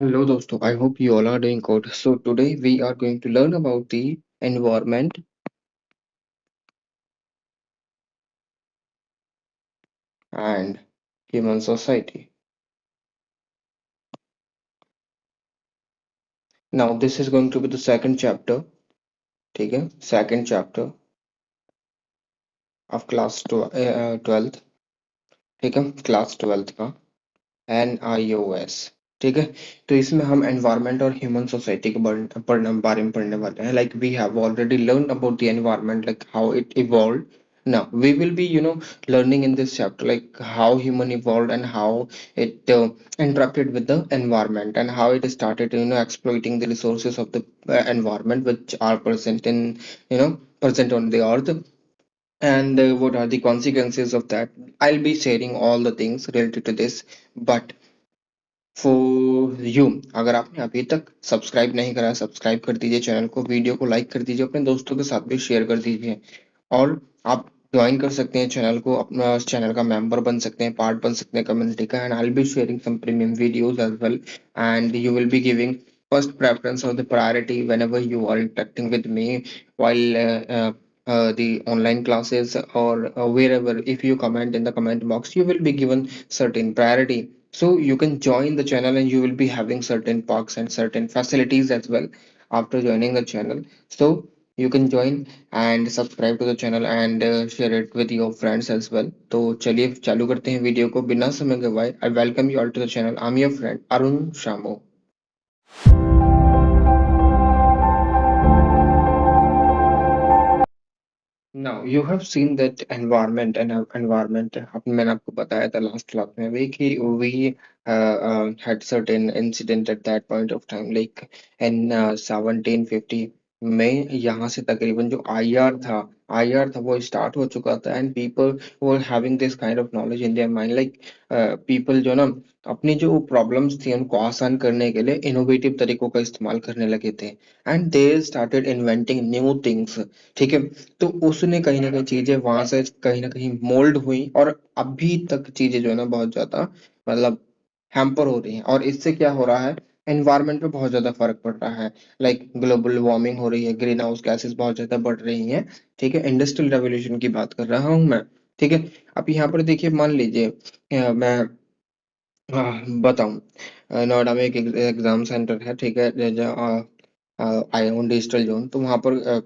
Hello dosto, I hope you all are doing good. So today we are going to learn about the environment and human society. Now this is going to be the second chapter, ठीक है? Second chapter of class 12th, ठीक है? Class 12th का NIOS, ठीक है? तो इसमें हम एनवायरनमेंट और ह्यूमन सोसाइटी के बारे में पढ़ने वाले हैं. Like we have already learned about the environment, like how it evolved. Now we will be, learning in this chapter like how human evolved and how it interacted with the environment and how it started, exploiting the resources of the environment which are present in, present on the earth, and what are the consequences of that. I'll be sharing all the things related to this, but for you, अगर आपने अभी तक subscribe नहीं करा, subscribe कर दीजिए channel को, video को लाइक कर दीजिए, अपने दोस्तों के साथ भी शेयर कर दीजिए. और आप ज्वाइन कर सकते हैं चैनल को, अपना चैनल का मेंबर बन सकते हैं, पार्ट बन सकते हैं कम्युनिटी का. And I will be sharing some premium videos as well, and you will be giving first preference or the priority whenever you are interacting with me while the online classes, or wherever. If you comment in the comment box, you will be given certain priority, so you can join the channel and you will be having certain perks and certain facilities as well after joining the channel. So you can join and subscribe to the channel and share it with your friends as well. तो चलिए चालू करते हैं video को बिना समय गवाए. I welcome you all to the channel. I'm your friend Arun Shamo. Now you have seen that environment and environment. मैंने आपको बताया था last class में भी कि we had certain incident at that point of time, like in 1750 में यहाँ से तकरीबन जो IR था वो स्टार्ट हो चुका था, and people were having this kind of knowledge in their mind, like people जो ना अपनी जो प्रॉब्लम्स थी उनको आसान करने के लिए इनोवेटिव तरीकों का इस्तेमाल करने लगे थे, and they started inventing new things. ठीक है, तो उसने कहीं ना कहीं चीजें वहां से कहीं ना कहीं मोल्ड हुई, और अभी तक चीजें जो है ना बहुत ज्यादा मतलब हैम्पर हो रही हैं. और इससे क्या हो रहा है, एनवायरनमेंट पे बहुत ज्यादा फर्क पड़ रहा है. लाइक ग्लोबल वार्मिंग हो रही है, ग्रीन हाउस गैसेस बहुत ज्यादा बढ़ रही हैं. ठीक है, इंडस्ट्रियल रेवोल्यूशन की बात कर रहा हूँ मैं. ठीक है, अब यहाँ पर देखिए, मान लीजिए मैं बताऊं, नोएडा में एक एग्जाम सेंटर है. ठीक है, आई ओन डिजिटल जोन, तो वहां पर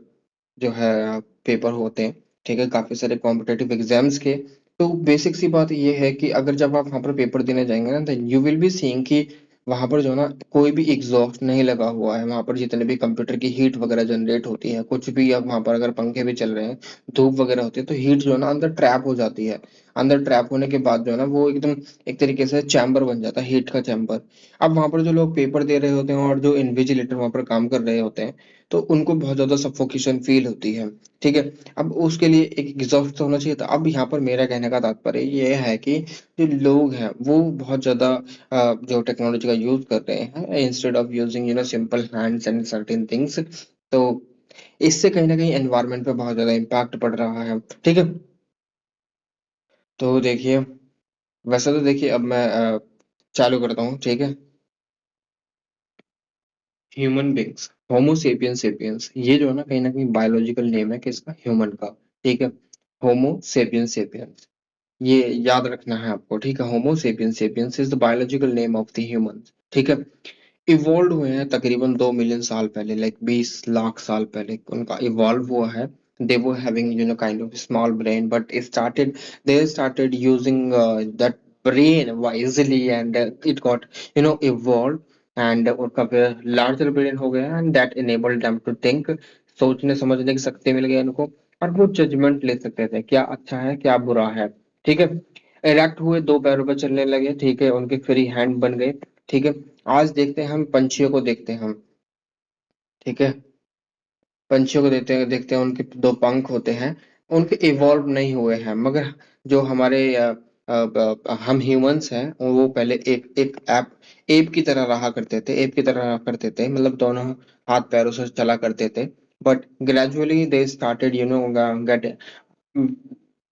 जो है पेपर होते हैं. ठीक है, काफी सारे कॉम्पिटेटिव एग्जाम्स के. तो बेसिक सी बात ये है कि अगर जब आप वहां पर पेपर देने जाएंगे ना, तो यू विल बी सीइंग कि वहां पर जो है ना कोई भी एग्जॉस्ट नहीं लगा हुआ है. वहां पर जितने भी कंप्यूटर की हीट वगैरह जनरेट होती है, कुछ भी, अब वहां पर अगर पंखे भी चल रहे हैं, धूप वगैरह होती है, तो हीट जो है ना अंदर ट्रैप हो जाती है. अंदर ट्रैप होने के बाद जो है ना वो एकदम एक तरीके से चैम्बर बन जाता है, हीट का चैम्बर. अब वहां पर जो लोग पेपर दे रहे होते हैं और जो इन्विजिलेटर वहां पर काम कर रहे होते हैं, तो उनको बहुत ज्यादा सफोकेशन फील होती है. ठीक है, अब उसके लिए एक एग्जॉस्ट तो होना चाहिए था. अब यहाँ पर मेरा कहने का तात्पर्य ये है कि जो लोग हैं वो बहुत ज्यादा जो टेक्नोलॉजी का यूज कर रहे हैं instead of using simple hands and certain things. तो इससे कहीं ना कहीं एनवायरनमेंट पे बहुत ज्यादा इम्पैक्ट पड़ रहा है. ठीक है, तो देखिए, वैसे तो देखिए अब मैं चालू करता हूँ. ठीक है, ह्यूमन बींग्स, होमो सेपियंस सेपियंस, ये जो है ना कहीं बायोलॉजिकल नेम है किसका, ह्यूमन का. ठीक है, होमो सेपियंस सेपियंस, ये याद रखना है आपको. ठीक है, homo sapiens sapiens is the biological name of the human. ठीक है, इवॉल्व हुए हैं तकरीबन 2 मिलियन साल पहले, लाइक 20 लाख साल पहले उनका इवॉल्व हुआ है. they were having kind of small brain, but they started using that brain wisely, and it got evolved, and उनका फिर लार्जर ब्रेन हो गया, and that enabled them to think, सोचने समझने की शक्ति मिल गई उनको, और वो जजमेंट ले सकते थे क्या अच्छा है क्या बुरा है. ठीक है, इरेक्ट हुए, 2 पैरों पर चलने लगे. ठीक है, उनके फ्री हैंड बन गए. ठीक है, आज देखते हैं हम पंछियों को, देखते हैं हम. ठीक है, पंछियों को देखते हैं उनके 2 पंख होते हैं, उनके इवॉल्व नहीं हुए हैं, मगर जो हमारे हम ह्यूमंस हैं वो पहले एक एक एप की तरह रहा करते थे, एप की तरह रहा करते थे, मतलब दोनों हाथ पैरों से चला करते थे. But gradually they started get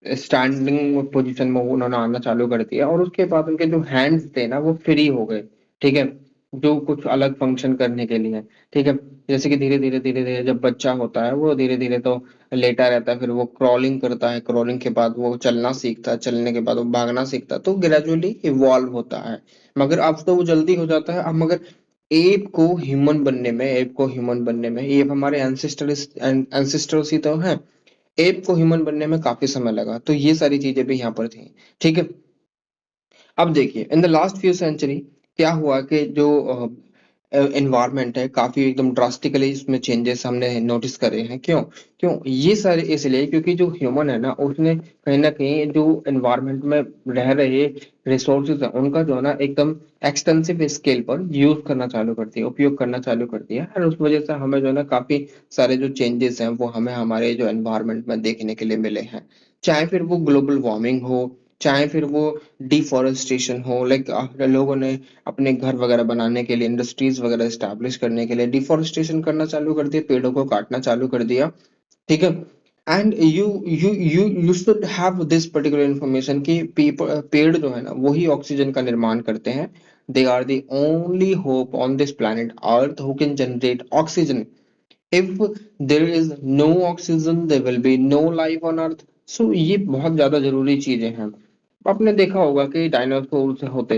standing position में उन्होंने आना चालू कर दिया, और उसके बाद उनके जो हैंड्स थे ना वो फ्री हो गए. ठीक है, जो कुछ अलग फंक्शन करने के लिए, ठीक है। जैसे कि धीरे धीरे जब बच्चा होता है वो धीरे धीरे तो लेटा रहता है, फिर वो क्रॉलिंग करता है, क्रॉलिंग के बाद वो चलना सीखता है, चलने के बाद वो भागना सीखता है, तो ग्रेजुअली इवॉल्व होता है। मगर अब तो वो जल्दी हो जाता है। अब मगर एप को ह्यूमन बनने में, एप हमारे एंसेस्टर्स ही तो है। एप को ह्यूमन बनने में काफी समय लगा, तो ये सारी चीजें भी यहाँ पर थी, ठीक है। अब देखिए in the last few century क्या हुआ कि जो एनवायरनमेंट है काफी एकदम ड्रास्टिकली इसमें चेंजेस हमने नोटिस करे हैं। क्यों? क्यों ये सारे इसलिए क्योंकि जो ह्यूमन है ना उसने कहीं ना कहीं जो एनवायरनमेंट में रह रहे रिसोर्सेज है उनका जो है ना एकदम एक्सटेंसिव स्केल पर यूज करना चालू कर दिया, उपयोग करना चालू कर दिया, और उस वजह से हमें जो है ना काफी सारे जो चेंजेस हैं वो हमें हमारे जो एनवायरनमेंट में देखने के लिए मिले हैं। चाहे फिर वो ग्लोबल वार्मिंग हो, चाहे फिर वो डिफॉरेस्टेशन हो, लाइक लोगों ने अपने घर वगैरह बनाने के लिए, इंडस्ट्रीज वगैरह स्टैब्लिश करने के लिए डिफॉरेस्टेशन करना चालू कर दिया, पेड़ों को काटना चालू कर दिया, ठीक है। And you should have this particular information कि पेड़ जो है ना वही ऑक्सीजन का निर्माण करते हैं। They are the only hope on this planet earth who can generate oxygen. if there is no oxygen there will be no life on earth। so ये बहुत ज्यादा जरूरी चीजें हैं। आपने देखा होगा कि डायनासोर्स होते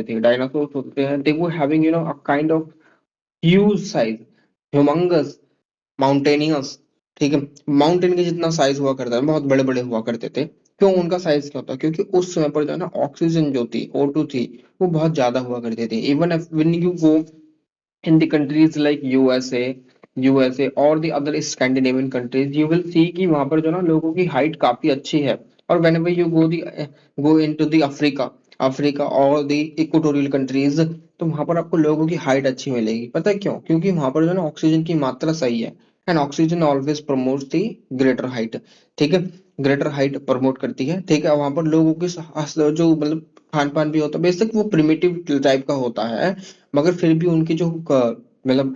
हैं, they were having a kind of huge size, humongous, mountainous, ठीक है। माउंटेन के जितना साइज हुआ करता है, बहुत बड़े बड़े हुआ करते थे। क्यों उनका साइज क्या होता? क्योंकि उस समय पर जो है ना ऑक्सीजन जो थी, O2 थी, वो बहुत ज्यादा हुआ करती थी। Even when you go in the countries like USA और the other Scandinavian countries, you will see कि वहां पर जो ना लोगों की हाइट काफी अच्छी है। और whenever you go into the Africa और the इक्वेटोरियल कंट्रीज, तो वहां पर आपको लोगों की हाइट अच्छी मिलेगी। पता है क्यों? क्योंकि वहां पर जो है ना ऑक्सीजन की मात्रा सही है, and oxygen always promotes the greater height, ठीक है। ग्रेटर हाइट प्रमोट करती है, ठीक है। वहां पर लोगों की जो मतलब खान पान भी होता है, बेसिक वो प्रिमिटिव टाइप का होता है, मगर फिर भी उनकी जो मतलब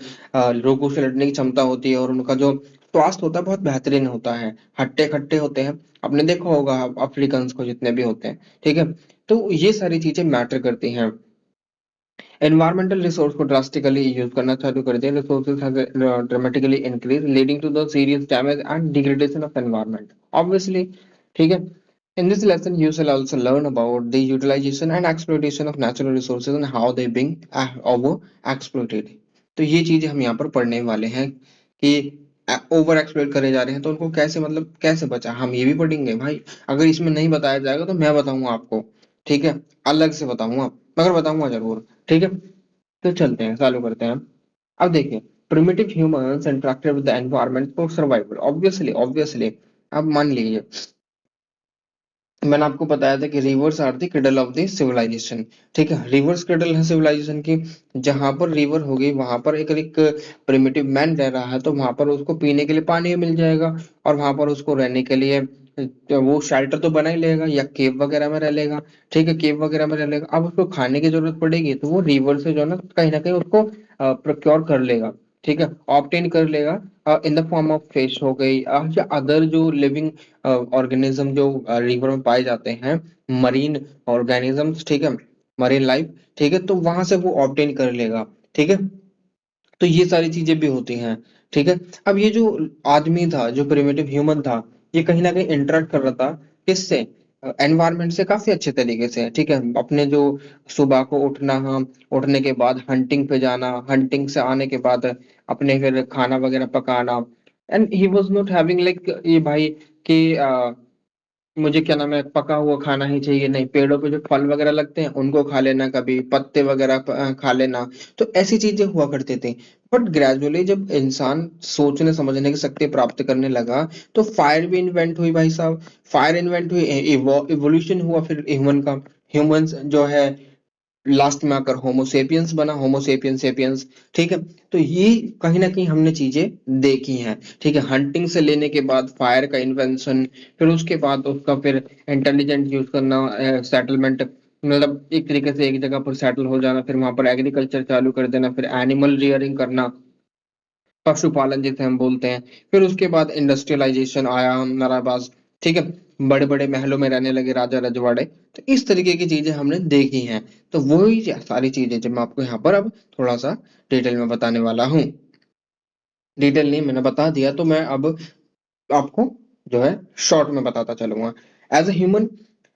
रोगों से लड़ने की क्षमता होती है और उनका जो स्वास्थ्य होता है बहुत बेहतरीन होता है, हट्टे खट्टे होते हैं। आपने देखा होगा अफ्रीकन को जितने भी होते हैं, ठीक है। तो ये सारी चीजें मैटर करती हैं। एनवायरमेंटल रिसोर्स को ड्रास्टिकली यूज करना चालू कर दिया, resources has dramatically increase leading to the serious damage and degradation of environment, obviously, ठीक है। In this lesson, you shall also learn about the utilization and exploitation of natural resources and how they being over exploited। तो ये चीजें हम यहाँ पर पढ़ने वाले हैं कि ओवर एक्सप्लोइट करे जा रहे हैं तो उनको कैसे, मतलब कैसे बचा, हम ये भी पढ़ेंगे भाई। अगर इसमें नहीं बताया जाएगा तो मैं बताऊंगा आपको, ठीक है। अलग से बताऊंगा, मगर बताऊंगा जरूर, ठीक है। तो चलते हैं, चालू करते हैं। अब देखिए, primitive humans interacted with the environment for survival, obviously. अब मान लीजिए मैंने आपको बताया था कि rivers are the cradle of the civilization, ठीक है। रिवर्स क्रेडल है सिविलाइजेशन की। जहां पर रिवर होगी वहां पर एक प्रिमिटिव मैन रह रहा है, तो वहां पर उसको पीने के लिए पानी मिल जाएगा, और वहां पर उसको रहने के लिए वो शेल्टर तो बना ही लेगा, या केव वगैरह में रह लेगा, ठीक है। केव वगैरह में रह लेगा। अब उसको खाने की जरूरत पड़ेगी तो वो रिवर से जो है ना कहीं उसको प्रोक्योर कर लेगा, ठीक है, ऑब्टेन कर लेगा, in the form of fish हो गई, या अदर जो लिविंग ऑर्गेनिज्म जो रिवर में पाए जाते हैं, मरीन ऑर्गेनिजम्स, ठीक है, मरीन लाइफ, ठीक है। तो वहां से वो ऑब्टेन कर लेगा, ठीक है। तो ये सारी चीजें भी होती हैं, ठीक है। अब ये जो आदमी था, जो प्रिमिटिव ह्यूमन था, ये कहीं ना कहीं इंटरेक्ट कर रहा था किससे? एनवायरनमेंट से काफी अच्छे तरीके से, ठीक है। अपने जो सुबह को उठना, हम उठने के बाद हंटिंग पे जाना, हंटिंग से आने के बाद अपने फिर खाना वगैरह पकाना, and he was not having like ये भाई कि मुझे क्या नाम है पका हुआ खाना ही चाहिए, नहीं, पेड़ों पे जो फल वगैरह लगते हैं उनको खा लेना, कभी पत्ते वगैरह खा लेना। तो ऐसी चीजें हुआ करती थी। बट ग्रेजुअली जब इंसान सोचने समझने की शक्ति प्राप्त करने लगा, तो फायर भी इन्वेंट हुई भाई साहब। फायर इन्वेंट हुई, इवोल्यूशन हुआ फिर ह्यूमन का। ह्यूमंस जो है लास्ट में आकर होमोसेपियंस बना, होमोसेपियंस सेपियंस, ठीक है। तो ये कहीं ना कहीं हमने चीजें देखी हैं, ठीक है। हंटिंग से लेने के बाद फायर का इन्वेंशन, फिर उसके बाद उसका फिर इंटेलिजेंट यूज करना, सेटलमेंट, मतलब एक तरीके से एक जगह पर सेटल हो जाना, फिर वहां पर एग्रीकल्चर चालू कर देना, फिर एनिमल रियरिंग करना, पशुपालन जिसे हम बोलते हैं। फिर उसके बाद इंडस्ट्रियलाइजेशन आया हमारे पास, ठीक है। बड़े बड़े महलों में रहने लगे राजा रजवाड़े। तो इस तरीके की चीजें हमने देखी हैं। तो वही सारी चीजें जब मैं आपको यहाँ पर अब थोड़ा सा डिटेल में बताने वाला हूँ। डिटेल नहीं मैंने बता दिया, तो मैं अब आपको जो है शॉर्ट में बताता चलूंगा। As a human,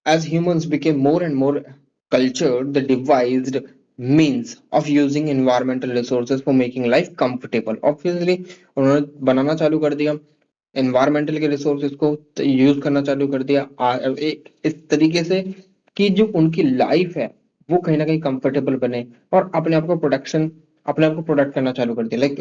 as humans became more and more cultured, they devised means of using environmental resources for making life comfortable. Obviously उन्होंने बनाना चालू कर दिया, एनवायरमेंटल के रिसोर्सेज को यूज करना चालू कर दिया एक इस तरीके से कि जो उनकी लाइफ है वो कहीं ना कहीं कंफर्टेबल बने, और अपने आप को प्रोडक्ट करना चालू कर दिया। लाइक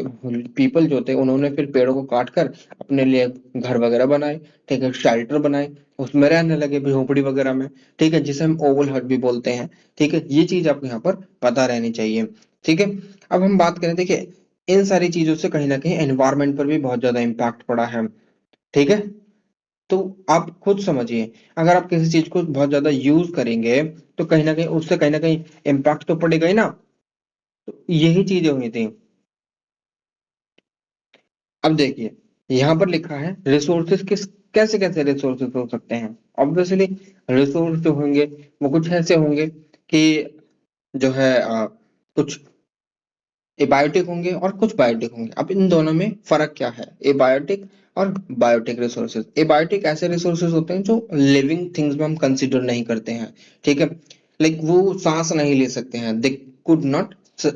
पीपल जो थे उन्होंने फिर पेड़ों को काट कर अपने लिए घर वगैरह बनाए, ठीक है, शेल्टर बनाए, उसमें रहने लगे झोपड़ी वगैरह में, ठीक है, जिसे हम ओवल हट भी बोलते हैं। ठीक है, ये चीज आपको यहाँ पर पता रहनी चाहिए। ठीक है, अब हम बात करें, देखिए इन सारी चीजों से कहीं ना कहीं एनवायरमेंट पर भी बहुत ज्यादा इम्पैक्ट पड़ा है। ठीक है, तो आप खुद समझिए, अगर आप किसी चीज को बहुत ज्यादा यूज करेंगे तो कहीं ना कहीं उससे कहीं ना कहीं इम्पैक्ट तो पड़ेगा ही ना। तो यही चीजें हुई थी। अब देखिए यहाँ पर लिखा है रिसोर्सेज किस कैसे कैसे रिसोर्सेज हो सकते हैं। ऑब्वियसली रिसोर्स जो होंगे वो कुछ ऐसे होंगे कि जो है कुछ एबायोटिक होंगे और कुछ बायोटिक होंगे। अब इन दोनों में फर्क क्या है, एबायोटिक और बायोटिक रिसोर्सेज। एबायोटिक ऐसे रिसोर्सेज होते हैं जो लिविंग थिंग्स में हम कंसिडर नहीं करते हैं। ठीक है, लाइक वो सांस नहीं ले सकते हैं, दे कुड नॉट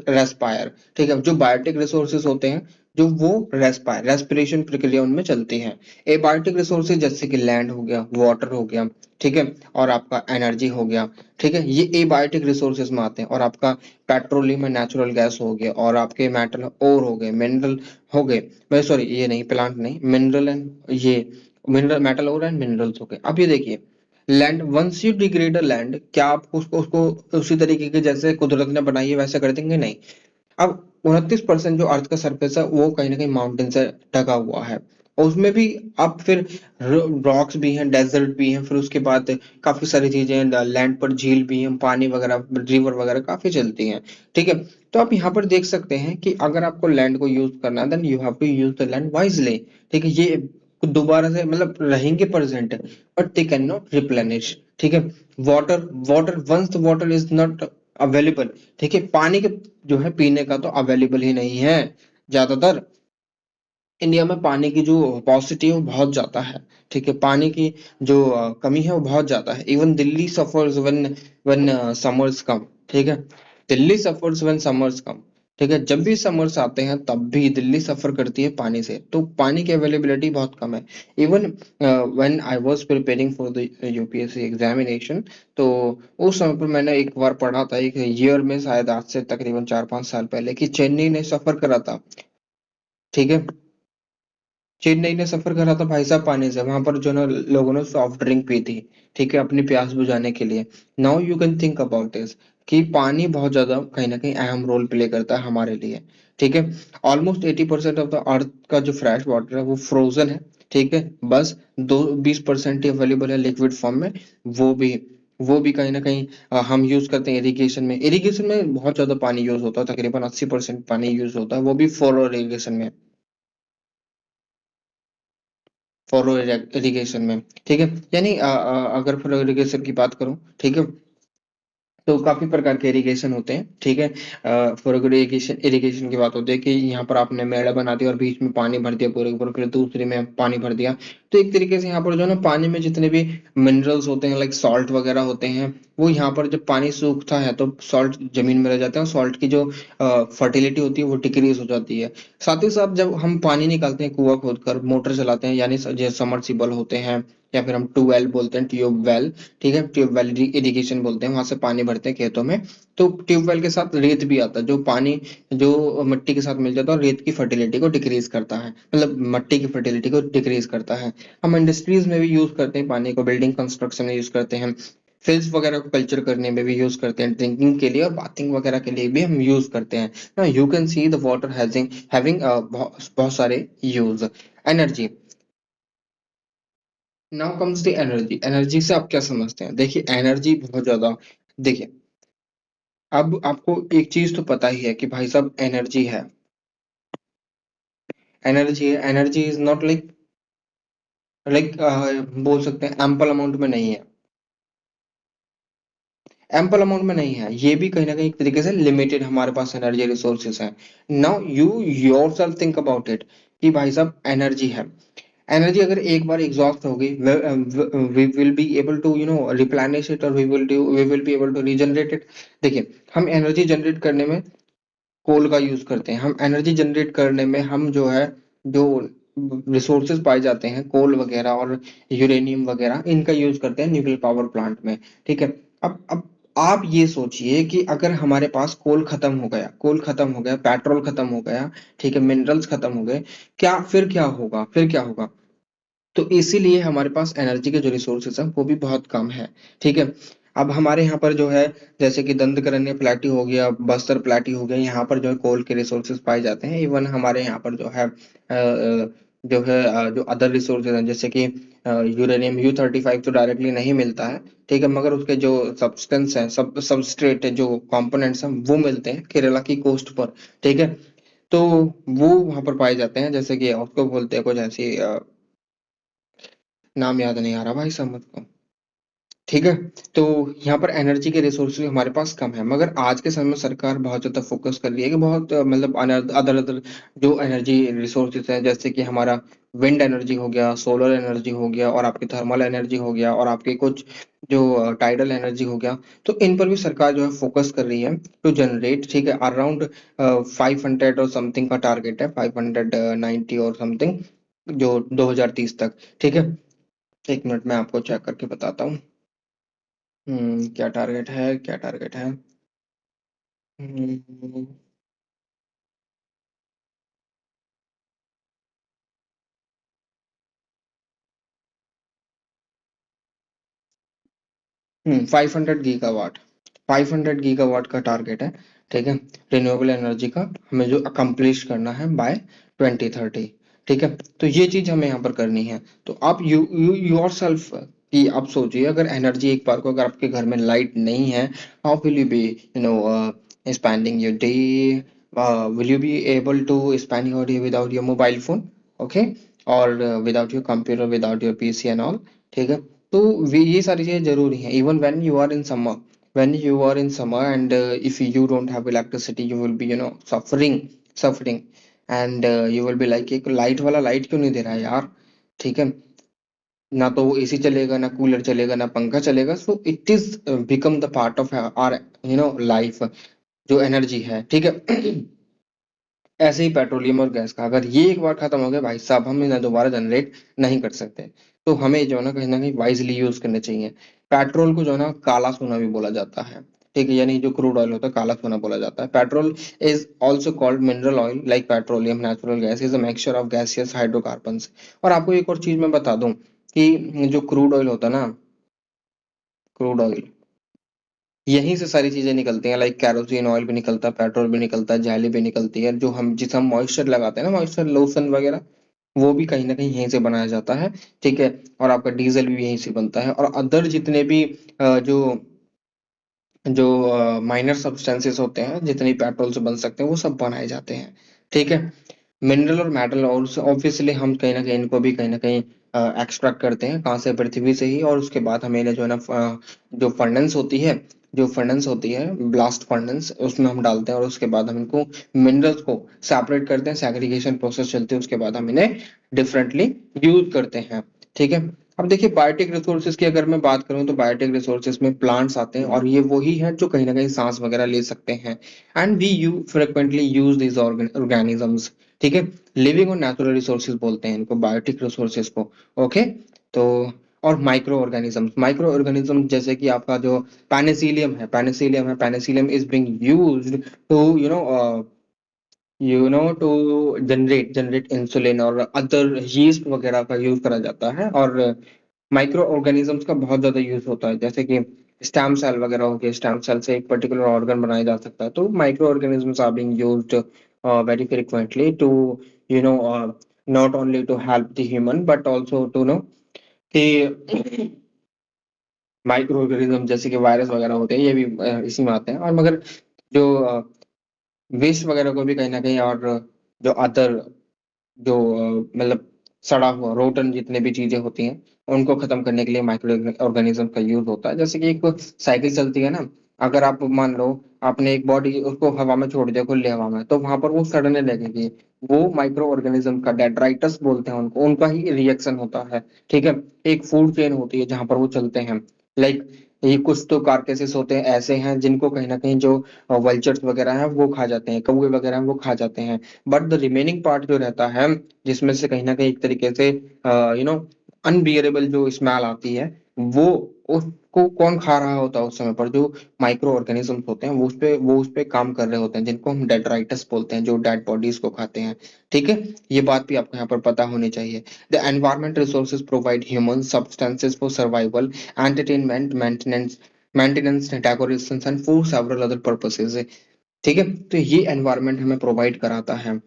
रेस्पायर। ठीक है, जो बायोटिक रिसोर्सेज होते हैं जो वो रेस्पिरेशन प्रक्रिया उनमें चलती है। एबायोटिक रिसोर्सेज जैसे कि लैंड हो गया, वाटर हो गया, ठीक है, और आपका एनर्जी हो गया। ठीक है, ये एबायोटिक रिसोर्सेज में आते हैं। और आपका पेट्रोलियम नेचुरल गैस हो गया, और आपके मेटल और हो गए, मिनरल हो गए, मैं सॉरी ये नहीं, प्लांट नहीं, मिनरल एंड ये मिनरल, मेटल और एंड मिनरल्स हो गए। अब ये देखिए land, once you degrade a land, क्या आप उसको उसको उसी तरीके के जैसे कुदरत ने बनाई है वैसे कर देंगे? नहीं। अब 29% जो अर्थ का सरफेस है वो कहीं ना कहीं माउंटेन से ढका हुआ है, और उसमें भी अब फिर रॉक्स भी हैं, डेजर्ट भी हैं, फिर उसके बाद काफी सारी चीजें हैं, लैंड पर झील भी हैं, पानी वगैरह, रिवर वगैरह काफी चलती हैं। ठीक है, तो आप यहाँ पर देख सकते हैं कि अगर आपको लैंड को यूज करना है then you have to use the land wisely. ठीक है, ये दोबारा से मतलब रहेंगे present but they can not replenish. ठीक है, water water once the water is not available, ठीक है, पानी के जो है पीने का तो अवेलेबल ही नहीं है। ज्यादातर इंडिया में पानी की जो पॉसिटी है वो बहुत ज्यादा है। ठीक है, पानी की जो कमी है वो बहुत ज्यादा है। Even Delhi suffers when when summers come. ठीक है, Delhi suffers when summers come. ठीक है, जब भी समर्स आते हैं तब भी दिल्ली सफर करती है पानी से, तो पानी की अवेलेबिलिटी बहुत कम है। Even when I was preparing for the UPSC examination, तो उस समय पर मैंने एक बार पढ़ा था, एक ईयर में शायद आज से तकरीबन 4-5 साल पहले, कि चेन्नई ने सफर करा था। ठीक है, चेन्नई ने सफर करा था भाई साहब पानी से, वहां पर जो ना लोगों ने सॉफ्ट ड्रिंक पी थी, ठीक है, अपनी प्यास बुझाने के लिए। Now you can think about this कि पानी बहुत ज्यादा कहीं ना कहीं अहम रोल प्ले करता है हमारे लिए। ठीक है, ऑलमोस्ट 80% ऑफ द अर्थ का जो फ्रेश वाटर है वो फ्रोजन है। ठीक है, बस 20% ही अवेलेबल है लिक्विड फॉर्म में। वो भी वो भी कहीं ना कहीं हम यूज करते हैं इरिगेशन में। इरिगेशन में बहुत ज्यादा पानी यूज होता है, तकरीबन 80% पानी यूज होता है, वो भी फॉर इरिगेशन में, फॉरो इरिगेशन में। ठीक है, यानी अगर फॉरो इरिगेशन की बात करूं, ठीक है, तो काफी प्रकार के इरिगेशन होते हैं। ठीक है, फॉर इरिगेशन इरिगेशन की बात होती है कि यहाँ पर आपने मेड़ा बना दिया और बीच में पानी भर दिया पूरे ऊपर, फिर दूसरे में पानी भर दिया। तो एक तरीके से यहाँ पर जो है ना पानी में जितने भी मिनरल्स होते हैं, लाइक सॉल्ट वगैरह होते हैं, वो यहाँ पर जब पानी सूखता है तो सॉल्ट जमीन में रह जाते हैं, और सॉल्ट की जो फर्टिलिटी होती है वो डिक्रीज हो जाती है। साथ ही साथ जब हम पानी निकालते हैं कुआं खोदकर, मोटर चलाते हैं, यानी जो समरसीबल होते हैं, या फिर हम ट्यूबवेल बोलते हैं, ट्यूबवेल, ठीक है, ट्यूबवेल इरिगेशन बोलते हैं, वहां से पानी भरते हैं खेतों में। तो ट्यूबवेल के साथ रेत भी आता है, जो पानी जो मिट्टी के साथ मिल जाता है और रेत की फर्टिलिटी को डिक्रीज करता है, मतलब मिट्टी की फर्टिलिटी को डिक्रीज करता है। हम इंडस्ट्रीज में भी यूज करते हैं पानी को, बिल्डिंग कंस्ट्रक्शन में यूज करते हैं, फिल्स वगैरह को कल्चर करने में भी यूज करते हैं, ड्रिंकिंग के लिए और बाथिंग वगैरह के लिए भी हम यूज करते हैं ना। You can see the water having having बहुत सारे use. Energy, now comes the energy. Energy से आप क्या समझते हैं? देखिए एनर्जी बहुत ज्यादा, देखिए अब आपको एक चीज तो पता ही है कि भाई साहब एनर्जी है, एनर्जी है, energy is not like like बोल सकते हैं एम्पल अमाउंट में नहीं है, एम्पल अमाउंट में नहीं है, ये भी कहीं ना कहीं एक तरीके से लिमिटेड हमारे पास एनर्जी रिसोर्सेज हैं। Now you yourself think about it कि भाई साहब एनर्जी है, एनर्जी अगर एक बार एग्जॉस्ट हो गई, we will be able to replenish it, और we will be able to regenerate it. देखिए, हम एनर्जी जनरेट करने में कोल का यूज करते हैं, हम एनर्जी जनरेट करने में हम जो है, जो रिसोर्सेज पाए जाते हैं कोल वगैरह और यूरेनियम वगैरह, इनका यूज करते हैं न्यूक्लियर पावर प्लांट में। ठीक है। अब आप ये सोचिए कि अगर हमारे पास कोल खत्म हो गया, कोल खत्म हो गया, पेट्रोल खत्म हो गया, ठीक है, मिनरल्स खत्म हो गए, क्या फिर क्या होगा, फिर क्या होगा? तो इसीलिए हमारे पास एनर्जी के जो रिसोर्सेज हैं वो भी बहुत कम है। ठीक है। अब हमारे यहाँ पर जो है, जैसे कि दंडकारण्य प्लेटी हो गया, बस्तर प्लेटी हो गया, यहाँ पर जो है कोल के रिसोर्सेज पाए जाते हैं। इवन हमारे यहाँ पर जो है जो अदर रिसोर्सेज हैं, जैसे कि यूरेनियम U-35 तो डायरेक्टली नहीं मिलता है, ठीक है, मगर उसके जो सब्सटेंस है, सबस्ट्रेट है, जो कंपोनेंट्स हैं, वो मिलते हैं केरला की कोस्ट पर। ठीक है। तो वो वहां पर पाए जाते हैं, जैसे कि उसको बोलते हैं कुछ ऐसी नाम याद नहीं आ रहा भाई साहब मुझको। ठीक है। तो यहाँ पर एनर्जी के रिसोर्सेज हमारे पास कम है, मगर आज के समय में सरकार बहुत ज्यादा फोकस कर रही है कि बहुत मतलब अदर अदर जो एनर्जी रिसोर्सेज हैं, जैसे कि हमारा विंड एनर्जी हो गया, सोलर एनर्जी हो गया, और आपकी थर्मल एनर्जी हो गया, और आपके कुछ जो टाइडल एनर्जी हो गया, तो इन पर भी सरकार जो है फोकस कर रही है टू जनरेट। ठीक है। अराउंड 500 और समथिंग का टारगेट है, 590 और समथिंग, जो 2030 तक। ठीक है। एक मिनट में आपको चेक करके बताता हूँ। क्या टारगेट है, क्या टारगेट है? 500 गीगावाट, 500 गीगावाट का टारगेट है। ठीक है। रिन्यूएबल एनर्जी का हमें जो अकम्प्लिश करना है बाय 2030। ठीक है। तो ये चीज हमें यहाँ पर करनी है। तो आप यू योर सेल्फ कि आप सोचिए, अगर एनर्जी एक बार को, अगर आपके घर में लाइट नहीं है, how will you be spending your day? Will you be able to spend your day without your mobile phone? Okay, or without your computer, without your PC and all? ठीक है। तो ये सारी चीजें जरूरी हैं। Even when you are in summer, when you are in summer, and if you don't have electricity, you will be suffering, and you will be like, एक light वाला लाइट क्यों नहीं दे रहा है यार? ठीक है। ना तो एसी चलेगा, ना कूलर चलेगा, ना पंखा चलेगा। So it is become the part of our life, जो एनर्जी है। ठीक है। ऐसे ही पेट्रोलियम और गैस का, अगर ये एक बार खत्म हो गया भाई साहब, हम इन्हें दोबारा जनरेट नहीं कर सकते। तो हमें जो है ना, कहीं वाइजली यूज करने चाहिए। पेट्रोल को जो है ना काला सोना भी बोला जाता है। ठीक है। यानी जो क्रूड ऑयल होता है, काला सोना बोला जाता है। Petrol is also called mineral oil, like petroleum, natural gas is a mixture of gaseous hydrocarbons. और आपको एक और चीज मैं बता दूं कि जो क्रूड ऑयल होता है ना, क्रूड ऑयल, यहीं से सारी चीजें निकलती हैं, लाइक कैरोसिन ऑयल भी निकलता है, पेट्रोल भी निकलता है, जैली भी निकलती है, जो हम जिसे हम मॉइस्चर लगाते हैं ना, मॉइस्चर लोशन वगैरह, वो भी कहीं ना कहीं यहीं से बनाया जाता है। ठीक है। और आपका डीजल भी यहीं से बनता है, और अदर जितने भी जो जो माइनर सब्सटेंसेस होते हैं, जितने पेट्रोल से बन सकते हैं, वो सब बनाए जाते हैं। ठीक है। मिनरल और मेटल, और ऑब्वियसली हम कहीं ना कहीं इनको भी कहीं ना कहीं एक्सट्रैक्ट करते हैं, कहाँ से? पृथ्वी से ही। और उसके बाद हमें इन्हें जो है ना, जो फर्नेंस होती है, जो फर्नेंस होती है, ब्लास्ट फर्नेंस, उसमें हम डालते हैं, और उसके बाद हम इनको मिनरल्स को सेपरेट करते हैं, सेग्रीगेशन प्रोसेस चलती है, उसके बाद हम इन्हें डिफरेंटली यूज करते हैं। ठीक है। अब देखिए, बायोटिक रिसोर्सेज की अगर मैं बात करूं, तो बायोटिक रिसोर्सेज में प्लांट्स आते हैं, और ये वही है जो कहीं ना कहीं सांस वगैरह ले सकते हैं। And we you frequently use these organisms. ठीक है। लिविंग और नेचुरल रिसोर्सेज बोलते हैं इनको, बायोटिक रिसोर्सेज को। ओके। तो और माइक्रो ऑर्गेनिज्म, जैसे कि आपका जो penicillium is being used to to generate insulin, और अदर यीस्ट वगैरह का यूज करा जाता है। और माइक्रो ऑर्गेनिजम्स का बहुत ज्यादा यूज होता है, जैसे कि स्टेम सेल वगैरह हो गए, स्टेम सेल से एक पर्टिकुलर ऑर्गन बनाया जा सकता है। तो micro organisms are being used very frequently to you know uh, not only to help the human, but also to know कि माइक्रो ऑर्गेनिज्म जैसे कि वायरस वगैरह होते हैं, ये भी इसी में आते हैं। और मगर जो वेस्ट वगैरह को भी कहीं ना कहीं, और जो अदर जो मतलब सड़ा हुआ रोटन जितने भी चीजें होती हैं उनको खत्म करने के लिए माइक्रो ऑर्गेनिज्म का यूज होता है। जैसे कि एक साइकिल चलती है ना, अगर आप मान लो आपने एक बॉडी उसको हवा में छोड़ दिया खुली हवा में, तो वहां पर वो सड़ने लगेगी। वो माइक्रो ऑर्गेनिज्म का डेट्राइटस बोलते हैं उनको, उनका ही रिएक्शन होता है। ठीक है। एक फूड चेन होती है जहां पर वो चलते हैं। लाइक ये कुछ तो कार्केसेस होते हैं ऐसे हैं जिनको कहीं ना कहीं जो वल्चर्स वगैरह हैं वो खा जाते हैं, कौवे वगैरह हैं वो खा जाते हैं। बट द रिमेनिंग पार्ट जो रहता है, जिसमें से कहीं ना कहीं एक तरीके से अनबियरेबल जो स्मेल आती है, वो उसको कौन खा रहा होता है उस समय पर? जो माइक्रो ऑर्गेनिजम्स होते हैं वो उस पे काम कर रहे होते हैं, जिनको हम डेट्राइटस बोलते हैं, जो डेड बॉडीज को खाते हैं। ठीक है। ये बात भी आपको यहाँ पर पता होनी चाहिए। The environment resources provide human substances for survival, entertainment, maintenance, decoration and for several other purposes. ठीक है। तो ये एनवायरमेंट हमें प्रोवाइड कराता है।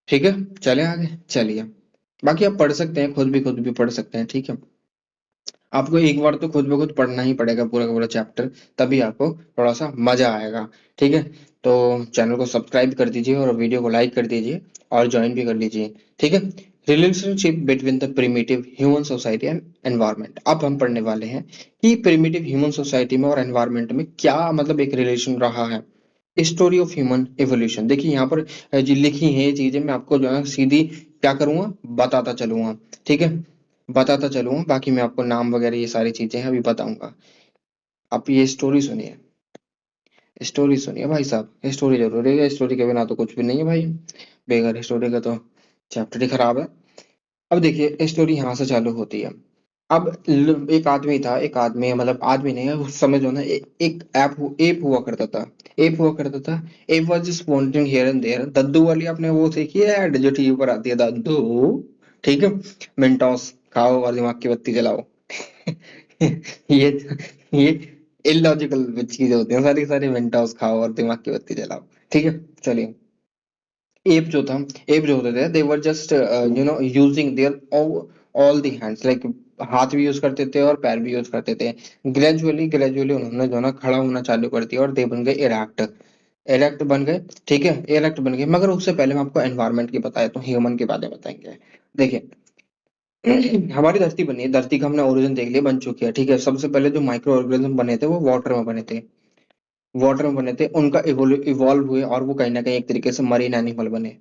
ठीक है। चले आगे, चलिए। बाकी आप पढ़ सकते हैं, खुद भी पढ़ सकते हैं। ठीक है। आपको एक बार तो खुद ब खुद पढ़ना ही पड़ेगा पूरा का पूरा चैप्टर, तभी आपको थोड़ा सा मजा आएगा। ठीक है। तो चैनल को सब्सक्राइब कर दीजिए और वीडियो को लाइक कर दीजिए और ज्वाइन भी कर लीजिए। ठीक है। Relationship between the primitive human society and environment. अब हम पढ़ने वाले हैं कि प्रिमिटिव ह्यूमन सोसाइटी में और एनवायरनमेंट में क्या मतलब एक रिलेशन रहा है। Story of human evolution. देखिए यहाँ पर जी लिखी है ये चीजें, मैं आपको जो है सीधी क्या करूंगा, बताता चलूंगा। ठीक है। बताता चलूंगा, बाकी मैं आपको नाम वगैरह ये सारी चीजें हैं अभी बताऊंगा। आप ये स्टोरी सुनिए, स्टोरी सुनिए भाई साहब, स्टोरी जरूरी है, स्टोरी के बिना तो कुछ भी नहीं है भाई। बेगर स्टोरी का तो चैप्टर ही खराब है। अब देखिए स्टोरी यहाँ से चालू होती है। अब एक आदमी था, एक आदमी मतलब आदमी नहीं है उस समय जो ना एक एप हुआ करता था। एप हुआ करता था। Ape was just wondering here and there. दद्दू वाली आपने वो देखी है ऐड जो टीवी पर आती है, दद्दू। ठीक है। मिंटोस खाओ और दिमाग की बत्ती जलाओ। ये ये इलॉजिकल चीजें होती हैं सारी सारी। मिंटोस खाओ और दिमाग की बत्ती जलाओ। ठीक है। चलिए। एप जो था, एप जो होते थे, they were just using their all the hands, like हाथ भी यूज करते थे और पैर भी यूज करते थे। ग्रेजुअली ग्रेजुअली उन्होंने जो ना खड़ा होना चालू कर दिया और दे बन गए इरेक्ट। इरेक्ट बन गए। ठीक है। इरेक्ट बन गए, मगर उससे पहले मैं आपको एनवायरनमेंट की बताया तो ह्यूमन के बारे में बताएंगे। देखिए हमारी धरती बनी है, धरती का हमने ओरिजिन देख लिया, बन चुकी है। ठीक है। सबसे पहले जो माइक्रो ऑर्गेनिज्म बने थे वो वाटर में बने थे। वाटर में बने थे, उनका इवॉल्व हुए और वो कहीं ना कहीं एक तरीके से मरीन एनिमल बने।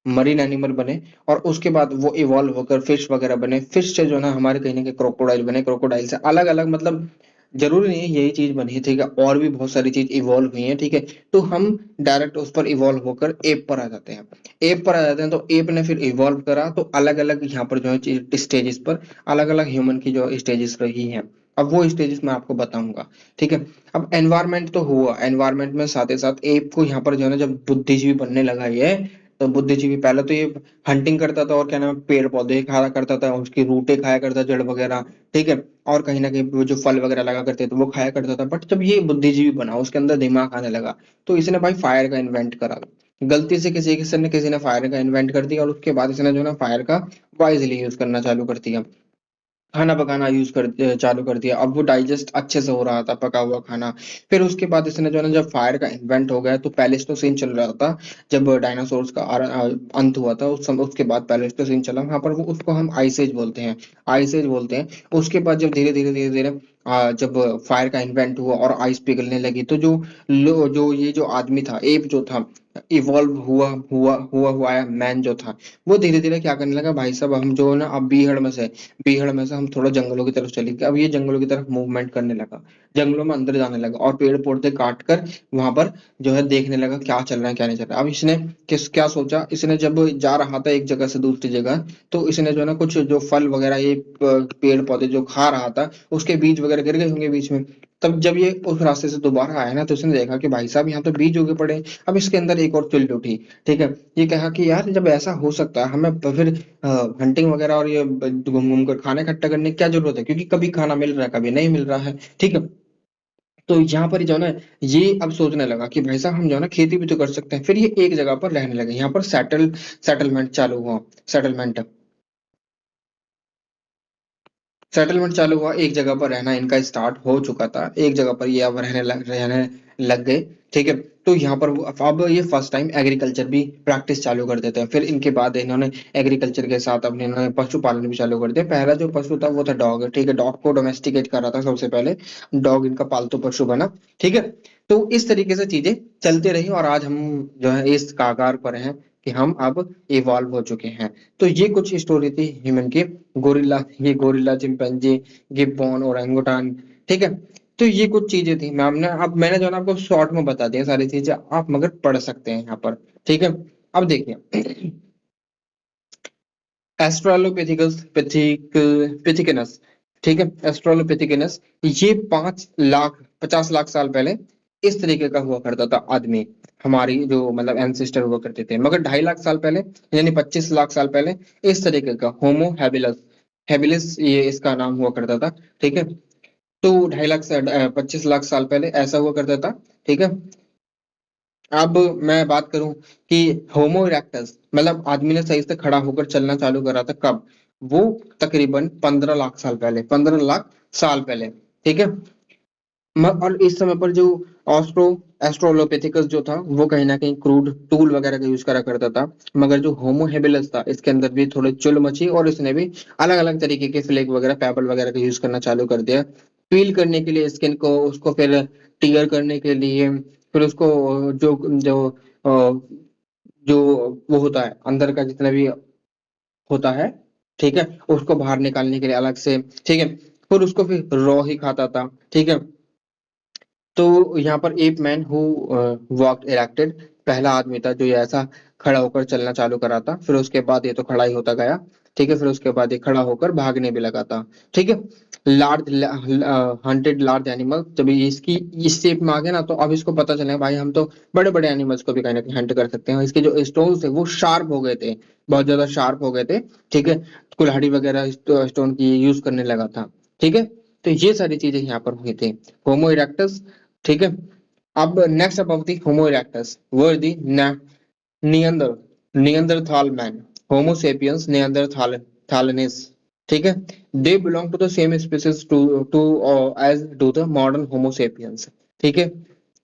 मरीन एनिमल बने और उसके बाद वो इवॉल्व होकर फिश वगैरह बने। फिश से जो ना हमारे कहीं ना कहीं क्रोकोडाइल बने, क्रोकोडाइल से अलग अलग मतलब जरूरी नहीं है यही चीज बनी है। ठीक है। और भी बहुत सारी चीज इवॉल्व हुई है। ठीक है। तो हम डायरेक्ट उस पर इवॉल्व होकर एप पर आ जाते हैं। एप पर आ जाते हैं तो एप ने फिर इवॉल्व करा, तो अलग अलग यहाँ पर जो है स्टेजेस पर अलग अलग ह्यूमन की जो स्टेजेस रही हैं। अब वो स्टेजेस मैं आपको बताऊंगा। ठीक है। अब एनवायरनमेंट तो हुआ, एनवायरनमेंट में साथ ही साथ एप को यहाँ पर जो है ना जब बुद्धिजीवी बनने लगा ये, तो बुद्धिजीवी पहले तो ये हंटिंग करता था और क्या नाम है पेड़ पौधे खाया करता था, उसकी रूटें खाया करता, जड़ वगैरह। ठीक है। और कहीं ना कहीं वो जो फल वगैरह लगा करते थे वो खाया करता था। बट जब ये बुद्धिजीवी बना, उसके अंदर दिमाग आने लगा, तो इसने भाई फायर का इन्वेंट करा। गलती से किसी ने फायर का इन्वेंट कर दिया और उसके बाद इसने जो ना फायर का वाइजली यूज करना चालू कर दिया। खाना पकाना यूज कर चालू कर दिया। अब वो डाइजेस्ट अच्छे से हो रहा था पका हुआ खाना। फिर उसके बाद इसने जो है ना जब फायर का इन्वेंट हो गया तो पैलेस्टोसिन चल रहा था। जब डायनासोर्स का अंत हुआ था उस समय, उसके बाद पैलेस्टोसिन चला, वहां पर वो उसको हम आइस एज बोलते हैं। आइस एज बोलते हैं। उसके बाद जब धीरे धीरे जब फायर का इन्वेंट हुआ और आइस पिघलने लगी, तो जो ये जो आदमी था, एप जो था, इवॉल्व हुआ है मैन जो था, वो धीरे धीरे क्या करने लगा भाई साहब, हम जो है ना अब बीहड़ में से हम थोड़ा जंगलों की तरफ चले गए। अब ये जंगलों की तरफ मूवमेंट करने लगा, जंगलों में अंदर जाने लगा और पेड़ पौधे काट कर वहां पर जो है देखने लगा क्या चल रहा है क्या नहीं चल रहा है। अब इसने क्या सोचा, इसने जब जा रहा था एक जगह से दूसरी जगह, तो इसने जो है ना कुछ जो फल वगैरह ये पेड़ पौधे जो खा रहा था उसके बीज वगैरह गिर गए होंगे बीच में। तब जब ये उस रास्ते से दोबारा आया ना, तो उसने देखा कि भाई साहब यहाँ तो बीज उगे पड़े हैं। अब इसके अंदर एक और चुल उठी। ठीक है। ये कहा कि यार जब ऐसा हो सकता है, हमें फिर हंटिंग वगैरह और ये घूम घूम कर खाना इकट्ठा करने की क्या जरूरत है, क्योंकि कभी खाना मिल रहा है कभी नहीं मिल रहा है। ठीक है। तो यहाँ पर जो है ना ये अब सोचने लगा कि भाई साहब हम जो है ना खेती भी तो कर सकते हैं। फिर ये एक जगह पर रहने लगे, यहाँ पर सेटलमेंट चालू हुआ। सेटलमेंट सेटलमेंट चालू हुआ, एक जगह पर रहना इनका स्टार्ट हो चुका था, एक जगह पर ये अब रहने लग गए। ठीक है। तो यहाँ पर अब ये फर्स्ट टाइम एग्रीकल्चर भी प्रैक्टिस चालू कर देते हैं। फिर इनके बाद इन्होंने एग्रीकल्चर के साथ अपने इन्होंने पशुपालन भी चालू कर दिया। पहला जो पशु था वो था डॉग, ठीक है, डॉग को डोमेस्टिकेट करा था सबसे पहले, डॉग इनका पालतू पशु बना, ठीक है। तो इस तरीके से चीजें चलती रही और आज हम जो है इस कागार पर हैं कि हम अब इवॉल्व हो चुके हैं। तो ये कुछ स्टोरी थी ह्यूमन की। गोरिल्ला, चिंपैंजी, गिब्बन, ओरंगुटान, ठीक है। तो ये कुछ चीजें थी मैम ने, अब मैंने जो है ना आपको शॉर्ट में बता दिया सारी चीजें, आप मगर पढ़ सकते हैं यहाँ पर, ठीक है। अब देखिए एस्ट्रोलोपिथिकस पिथिकनस, ठीक है, एस्ट्रोलोपिथिकनस, ये 5 लाख 50 लाख साल पहले इस तरीके का हुआ करता था आदमी, हमारी जो मतलब एंसेस्टर हुआ करते थे। मगर 2.5 लाख साल पहले, यानी 25 लाख साल पहले, इस तरीके का होमो हैबिलस, हैबिलिस ये इसका नाम हुआ करता था, ठीक है। तो 2.5 लाख से 25 लाख साल पहले ऐसा हुआ करता था, ठीक है। अब मैं बात करूं कि होमो इरेक्टस मतलब आदमी ने सही से खड़ा होकर चलना चालू करा था कब, वो तकरीबन 15 लाख साल पहले, 15 लाख साल पहले, ठीक है। और इस समय पर जो ऑस्ट्रो एस्ट्रोलोपिथिकस जो था वो कहीं ना कहीं क्रूड टूल वगैरह का यूज करा करता था। मगर जो होमो हेबिलस था इसके अंदर भी थोड़े चुल मची और इसने भी अलग अलग तरीके के फ्लेग वगैरह, पेबल वगैरह का यूज करना चालू कर दिया, पील करने के लिए स्किन को, उसको फिर टीयर करने के लिए, फिर उसको जो जो जो वो होता है अंदर का जितना भी होता है, ठीक है, उसको बाहर निकालने के लिए अलग से, ठीक है। फिर उसको फिर रॉ ही खाता था, ठीक है। तो यहाँ पर app man who walked erected, पहला आदमी था जो ये ऐसा खड़ा होकर चलना चालू करा था। फिर उसके बाद ये तो खड़ा ही होता गया, ठीक है। फिर उसके बाद ये खड़ा होकर भागने भी लगा था, ठीक है। लार्ज हंटेड लार्ज एनिमल, जब ये इसकी इस शेप में आ गया ना, तो अब इसको पता चलेगा भाई हम तो बड़े बड़े एनिमल्स को भी कहीं ना कहीं हंट कर सकते हैं। इसके जो स्टोन थे वो शार्प हो गए थे, बहुत ज्यादा शार्प हो गए थे, ठीक है। कुल्हाड़ी वगैरह स्टोन की यूज करने लगा था, ठीक है। तो ये सारी चीजें यहाँ पर हुई थी। होमो इरेक्टस, ठीक है। अब next about the homo erectus were the Neander Neanderthal man, homo sapiens Neanderthals, ठीक है। They belong to the same species to to as do the modern homo sapiens, ठीक है।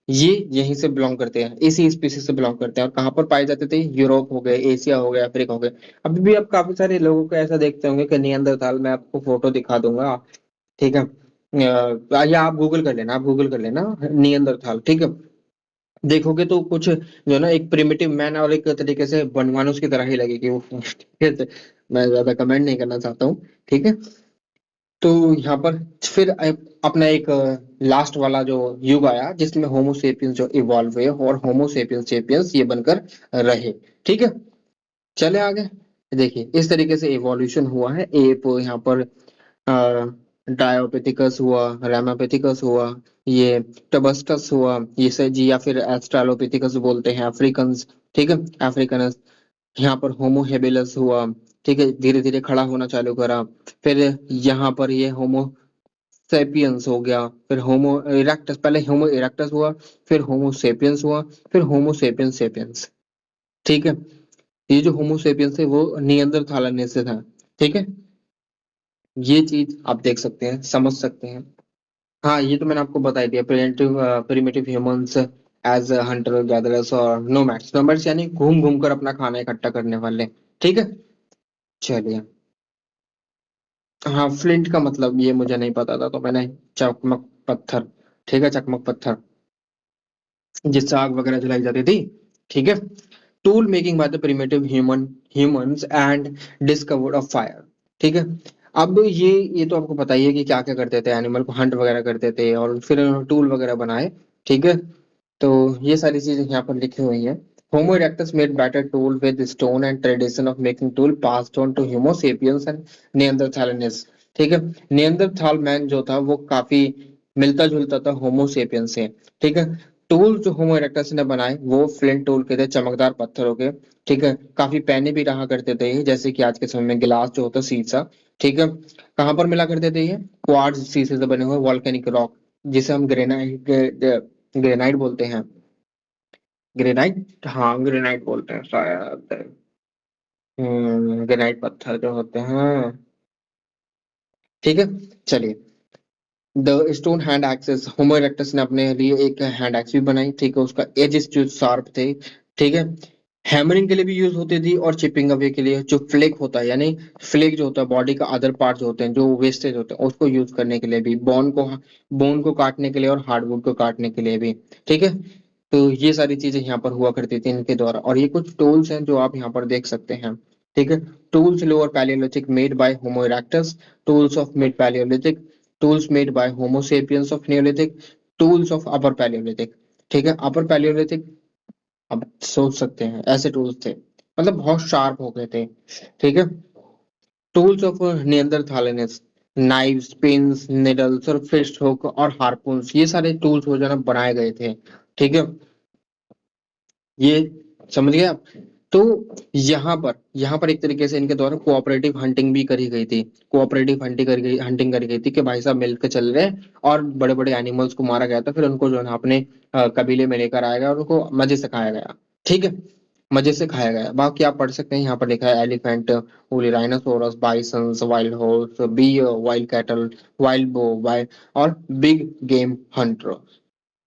ये यहीं से बिलोंग करते हैं, इसी स्पीसीज से बिलोंग करते हैं। और कहाँ पर पाए जाते थे? यूरोप हो गए, एशिया हो गए, अफ्रीका हो गए। अभी भी आप काफी सारे लोगों को ऐसा देखते होंगे कि नियंदरथाल, मैं आपको फोटो दिखा दूंगा, ठीक है। या आप गूगल कर लेना, आप गूगल कर लेना नियंदरथाल, ठीक है। देखोगे तो कुछ जो है ना एक प्रिमिटिव मैन और एक तरीके से बनमानुस की तरह ही लगेगी वो ठीक है? तो मैं ज्यादा कमेंट नहीं करना चाहता हूँ, ठीक है। तो यहाँ पर फिर अपना एक लास्ट वाला जो युग आया जिसमें होमो सेपियंस जो इवॉल्व हुए और होमो सेपियंस सेपियंस ये बनकर रहे, ठीक है। चले आगे, देखिए इस तरीके से इवोल्यूशन हुआ है। एप यहाँ पर डायोपेथिकस हुआ, रामापेथिकस हुआ, ये टबस्टस हुआ, ये से जी, या फिर एस्ट्रालोपिथिकस बोलते हैं अफ्रीकन, ठीक है, अफ्रीकन। यहाँ पर होमो हेबिलस हुआ, ठीक है, धीरे धीरे खड़ा होना चालू करा। फिर यहाँ पर ये होमो सेपियंस हो गया, फिर होमो इरेक्टस, पहले होमो इरेक्टस हुआ, फिर होमो सेपियंस हुआ, फिर होमो सेपियंस सेपियंस, ठीक है। ये जो होमो सेपियंस है वो नियंदरथालन से था, ठीक है। ये चीज आप देख सकते हैं, समझ सकते हैं। हाँ, ये तो मैंने आपको बता ही दिया, primitive humans as hunter gatherers और नोमैड्स। नोमैड्स यानी घूम घूम कर अपना खाना इकट्ठा करने वाले, ठीक है। चलिए, हाँ, फ्लिंट का मतलब ये मुझे नहीं पता था, तो मैंने चकमक पत्थर, ठीक है, चकमक पत्थर जिससे आग वगैरह जलाई जाती थी, ठीक है। Tool making by the primitive humans and discovered of fire, ठीक है। अब ये तो आपको पता ही है कि क्या क्या करते थे, एनिमल को हंट वगैरह करते थे और फिर टूल वगैरह बनाए, ठीक है। तो ये सारी चीजें यहाँ पर लिखी हुई हैं। Homo erectus made better tool with stone and tradition of making tool passed on to homo sapiens and Neanderthals, ठीक है। नियंदरथाल मैन जो था वो काफी मिलता जुलता था होमो सेपियंस से, ठीक है। टूल जो होमो इरेक्टस ने बनाए वो फ्लिंट टूल के थे, चमकदार पत्थरों के, ठीक है। काफी पैने भी रहा करते थे ये, जैसे कि आज के समय में गिलास जो होता है, शीशा, ठीक है। कहाँ पर मिला करते थे ये? क्वार्ट्ज शीशे से बने हुए वॉल्केनिक रॉक, जिसे हम ग्रेनाइट बोलते हैं। ग्रेनाइट, हाँ ग्रेनाइट बोलते हैं शायद। ग्रेनाइट पत्थर जो होते हैं, ठीक है। चलिए, the stone hand axes, Homo erectus ने अपने लिए एक हैंड एक्स भी बनाई, ठीक है, उसका एजेस जो शार्प थे, ठीक है, हैमरिंग के लिए भी यूज होती थी और चिपिंग अवे के लिए, जो फ्लेक होता है यानी फ्लेक जो होता है बॉडी का अदर पार्ट जो होते हैं जो वेस्टेज होते हैं उसको यूज करने के लिए भी, बोन को काटने के लिए और हार्डवुड को काटने के लिए भी, ठीक है। तो ये सारी चीजें यहाँ पर हुआ करती थी इनके द्वारा, और ये कुछ टूल्स हैं जो आप यहाँ पर देख सकते हैं, ठीक है। Tools lower Palaeolithic made by homo erectus, tools of mid Palaeolithic, tools made by homo sapiens of Neolithic, tools of upper Palaeolithic, ठीक है। अपर पैलियोलिथिक, अब सोच सकते हैं ऐसे टूल्स थे, मतलब बहुत शार्प हो गए थे, ठीक है। Tools of Neanderthals, knives, pins, needles और फिश हुक और हार्पून्स, ये सारे टूल्स हो जाना बनाए गए थे, ठीक है। ये समझ गए आप। तो यहाँ पर एक तरीके से इनके द्वारा कोऑपरेटिव हंटिंग भी करी गई थी, कोऑपरेटिव हंटिंग करी गई थी कि भाई साहब मिलकर चल रहे हैं और बड़े बड़े एनिमल्स को मारा गया था, फिर उनको जो है ना अपने कबीले में लेकर आया गया और उनको मजे से खाया गया, ठीक है, मजे से खाया गया। बाकी आप पढ़ सकते हैं, यहाँ पर लिखा है elephant, woolly rhinoceros, bisons, wild horse, bear, wild cattle, wild boar, wild और बिग गेम हंटर,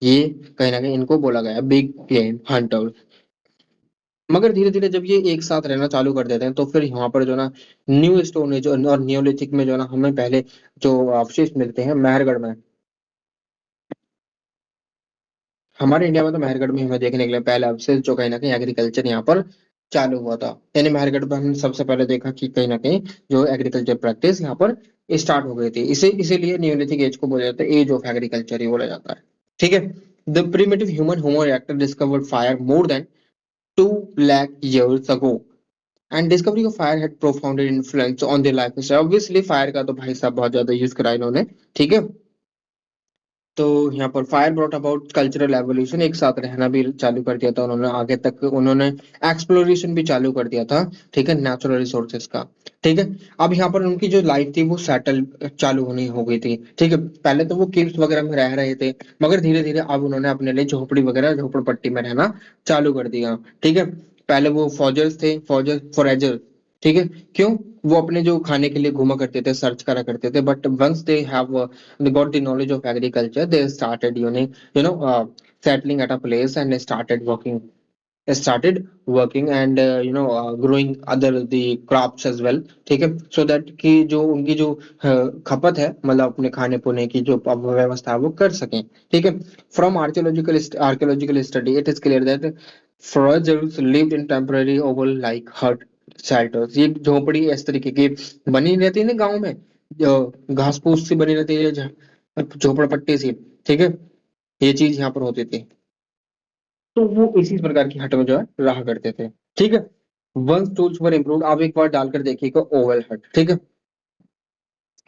ये कहीं ना कहीं इनको बोला गया बिग गेम हंटर। मगर धीरे धीरे जब ये एक साथ रहना चालू कर देते हैं तो फिर यहाँ पर जो ना न्यू स्टोन एज और नियोलिथिक में जो ना हमें पहले जो अवशेष मिलते हैं मेहरगढ़ में, हमारे इंडिया में तो मेहरगढ़ में हमें देखने के लिए पहले अवशेष जो कहीं ना कहीं एग्रीकल्चर यहाँ पर चालू हुआ था, यानी मेहरगढ़ में हमने सबसे पहले देखा कि कहीं ना कहीं जो एग्रीकल्चर प्रैक्टिस यहाँ पर स्टार्ट हो गई थी, इसीलिए नियोलिथिक एज को बोला जाता है एज ऑफ एग्रीकल्चर ही बोला जाता है, ठीक है। The primitive human homo erector discovered fire more than 2 lakh years ago, and discovery of fire had profound influence on their life. Obviously fire का तो भाई साहब बहुत ज्यादा यूज करा इन्होंने, ठीक है। तो यहाँ पर fire brought about cultural evolution, एक साथ रहना भी चालू कर दिया था उन्होंने, आगे तक उन्होंने एक्सप्लोरेशन भी चालू कर दिया था, ठीक है, नेचुरल रिसोर्सेज का, ठीक है। अब यहाँ पर उनकी जो लाइफ थी वो सेटल चालू होनी हो गई थी, ठीक है। पहले तो वो केव्स वगैरह में रह रहे थे, मगर धीरे धीरे अब उन्होंने अपने लिए झोपड़ी वगैरह झोपड़पट्टी में रहना चालू कर दिया, ठीक है। पहले वो फॉजर्स थे, फॉरेजर, ठीक है। क्यों? वो अपने जो खाने के लिए घूमा करते थे, सर्च करा करते थे, but once they have they got the knowledge of agriculture, they started settling at a place and started working and growing other the crops as well, ठीक है। सो दैट कि जो उनकी जो खपत है, मतलब अपने खाने पुने की जो व्यवस्था है वो कर सकें, ठीक है। From archaeological study it is clear that foreigners lived in temporary oval like hut shelters, ये झोपड़ी इस तरीके की बनी रहती है ना गांव में, जो घास फूस से बनी रहती है, झोपड़पट्टी सी, ठीक है, ये चीज यहाँ पर होती थी। तो वो इसी प्रकार की हट में जो है रहा करते थे, ठीक है। वंस टूल्स वर इम्प्रूव्ड, आप एक बार डालकर देखिएगा ओवल हट, ठीक है,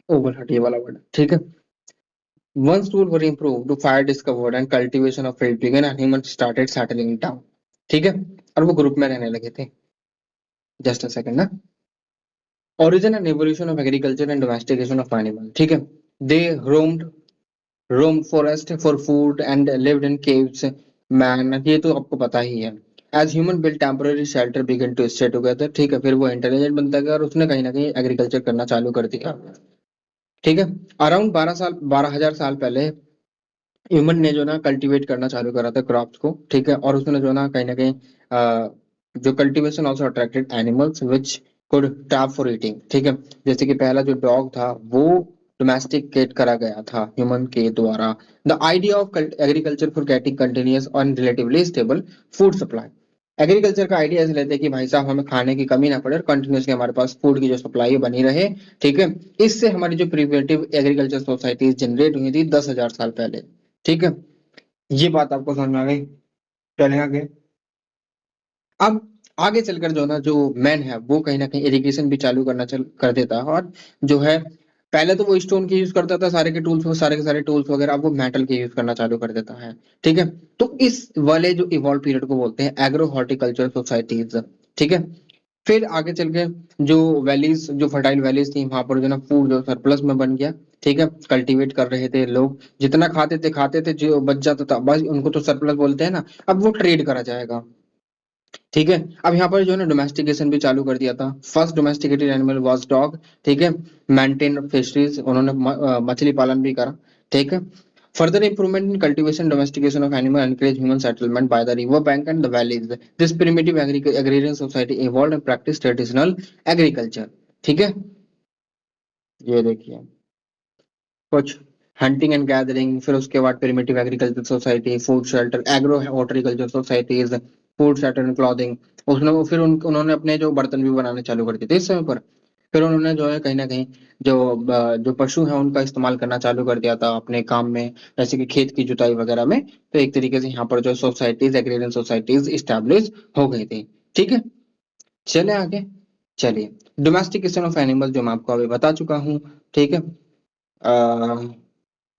ओवल हट ये वाला वर्ड, ठीक है। Once tool were improved, fire discovered and cultivation of field began and human started settling down, ठीक है। और वो ग्रुप में रहने लगे थे। जस्ट अ सेकंड ना। Origin and evolution of agriculture and domestication of animals, ठीक है। They roamed forest for food and lived in caves, man, ये तो आपको पता ही है। As human built temporary shelter began to stay together, ठीक है, फिर वो इंटेलिजेंट बनता गया और उसने कहीं ना कहीं एग्रीकल्चर करना चालू कर दिया, ठीक है। अराउंड 12,000 साल पहले ह्यूमन ने जो ना कल्टीवेट करना चालू करा था क्रॉप्स को, ठीक है, और उसने जो ना कहीं ना कहीं जो cultivation also attracted animals which could tap for eating, ठीक है। जैसे कि पहला जो डॉग था वो डोमेस्टिकेट करा गया था ह्यूमन के द्वारा। The idea of agriculture for getting continuous और relatively stable food supply, agriculture का आइडिया ऐसे लेते हैं कि भाई साहब हमें खाने की कमी ना पड़े और कंटिन्यूसली हमारे पास फूड की जो सप्लाई बनी रहे, ठीक है। इससे हमारी जो प्रिवेंटिव एग्रीकल्चर सोसाइटीज जनरेट हुई थी 10,000 साल पहले, ठीक है। ये बात आपको समझ में आ गई। चलें आगे। अब आगे चलकर जो ना जो मैन है वो कहीं ना कहीं इरिगेशन भी चालू कर देता है, और जो है पहले तो वो स्टोन के यूज करता था सारे के सारे टूल्स वगैरह, अब वो मेटल के यूज करना चालू कर देता है, ठीक है। तो इस वाले जो इवॉल्व पीरियड को बोलते हैं एग्रो हॉर्टिकल्चर सोसाइटीज, ठीक है। फिर आगे चल के जो वैलीज, जो फर्टाइल वैलीज थी वहां पर जो ना फूड जो सरप्लस में बन गया, ठीक है। कल्टीवेट कर रहे थे लोग, जितना खाते थे जो बच जाता था बस उनको तो सरप्लस बोलते हैं ना, अब वो ट्रेड करा जाएगा, ठीक है। अब यहाँ पर जो है ना डोमेस्टिकेशन भी चालू कर दिया था। First domesticated animal was dog, ठीक है। मेंटेन फिशरीज, उन्होंने मछली पालन भी करा, ठीक है। Further improvement in cultivation domestication of animal encourage human settlement by the river bank and the valleys. This primitive agrarian society evolved and practiced traditional agriculture. ठीक है, ये देखिए कुछ हंटिंग एंड गैदरिंग, फिर उसके बाद primitive agriculture society, food shelter, agro horticulture societies, food shelter and clothing. उसने फिर उन्होंने अपने जो बर्तन भी बनाने चालू कर दिए थे इस समय पर। फिर उन्होंने जो है कहीं ना कहीं जो जो पशु है उनका इस्तेमाल करना चालू कर दिया था अपने काम में, जैसे कि खेत की जुताई वगैरह में। तो एक तरीके से यहाँ पर जो सोसाइटीज, एग्रेरियन सोसाइटीज इस्टेब्लिश हो गई थी। ठीक है, चले आगे। चलिए, डोमेस्टिकेशन ऑफ एनिमल जो मैं आपको अभी बता चुका हूँ। ठीक है,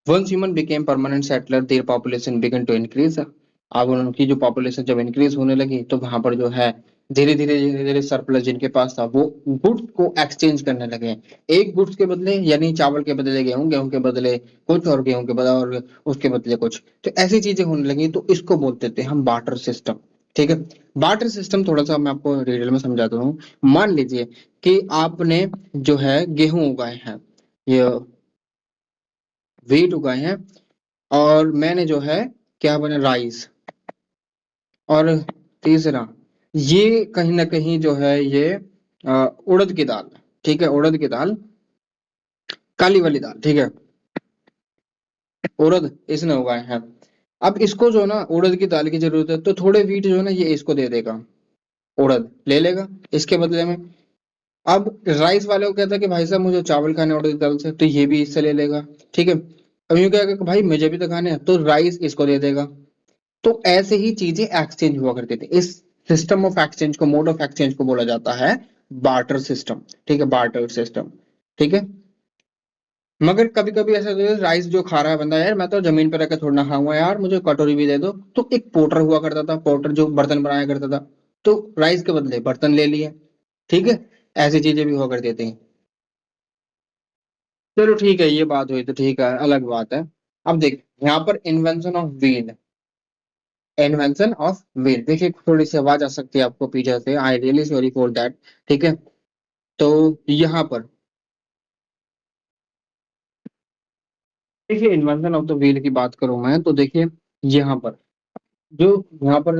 once human became permanent settler their population began to increase. अब उनकी जो पॉपुलेशन जब इंक्रीज होने लगी तो वहां पर जो है धीरे धीरे सरप्लस जिनके पास था वो गुड्स को एक्सचेंज करने लगे। एक गुड्स के बदले यानी चावल के बदले गेहूं, गेहूं के बदले कुछ, और गेहूं के बदले और उसके बदले कुछ। तो ऐसी चीजें होने लगी, तो इसको बोलते थे हम बार्टर सिस्टम। ठीक है, बार्टर सिस्टम थोड़ा सा मैं आपको डिटेल में समझाता हूँ। मान लीजिए कि आपने जो है गेहूं उगाए हैं, ये व्हीट उगाए हैं, और मैंने जो है क्या बना, राइस। और तीसरा, ये कहीं ना कहीं जो है ये उड़द की दाल। ठीक है, उड़द की दाल, काली वाली दाल। ठीक है, उड़द इसने उगाए हैं। अब इसको जो है ना उड़द की दाल की जरूरत है, तो थोड़े व्हीट जो है ना ये इसको दे देगा, उड़द ले लेगा इसके बदले में। अब राइस वाले को कहता है कि भाई साहब मुझे चावल खाने हैं उड़द की दाल से, तो ये भी इससे ले लेगा। ठीक है, अब यूं कहेगा कि भाई मुझे भी तो खाने हैं, तो राइस इसको दे देगा। तो ऐसे ही चीजें एक्सचेंज हुआ करती थी। इस सिस्टम ऑफ एक्सचेंज को, मोड ऑफ एक्सचेंज को बोला जाता है बार्टर सिस्टम। ठीक है, बार्टर सिस्टम। ठीक है, मगर कभी कभी ऐसा होता है राइस जो खा रहा है बंदा, यार मैं तो जमीन पर रखकर थोड़ा ना खाऊंगा, यार मुझे कटोरी भी दे दो। तो एक पोर्टर हुआ करता था, पोर्टर जो बर्तन बनाया करता था, तो राइस के बदले बर्तन ले लिए। ठीक है, ऐसी चीजें भी हुआ करती थी। चलो ठीक है, ये बात हुई तो ठीक है, अलग बात है। अब देख यहाँ पर invention of wheel, invention of wheel, देखिए थोड़ी सी आवाज आ सकती है आपको पीछे से, I really sorry for that. ठीक है, तो यहाँ पर देखिए इन्वेंशन ऑफ द व्हील की बात करूं मैं, तो देखिए यहाँ पर जो यहाँ पर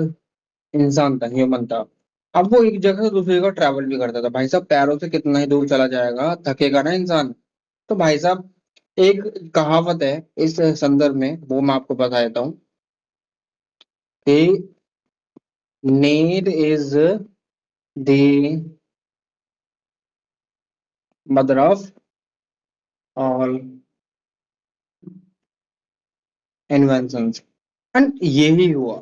इंसान था, ह्यूमन था, अब वो एक जगह से दूसरी जगह ट्रैवल भी करता था। भाई साहब पैरों से कितना ही दूर चला जाएगा, थकेगा ना इंसान। तो भाई साहब एक कहावत है इस संदर्भ में, वो मैं आपको बता देता हूँ कि need is the mother of all inventions. And यही हुआ,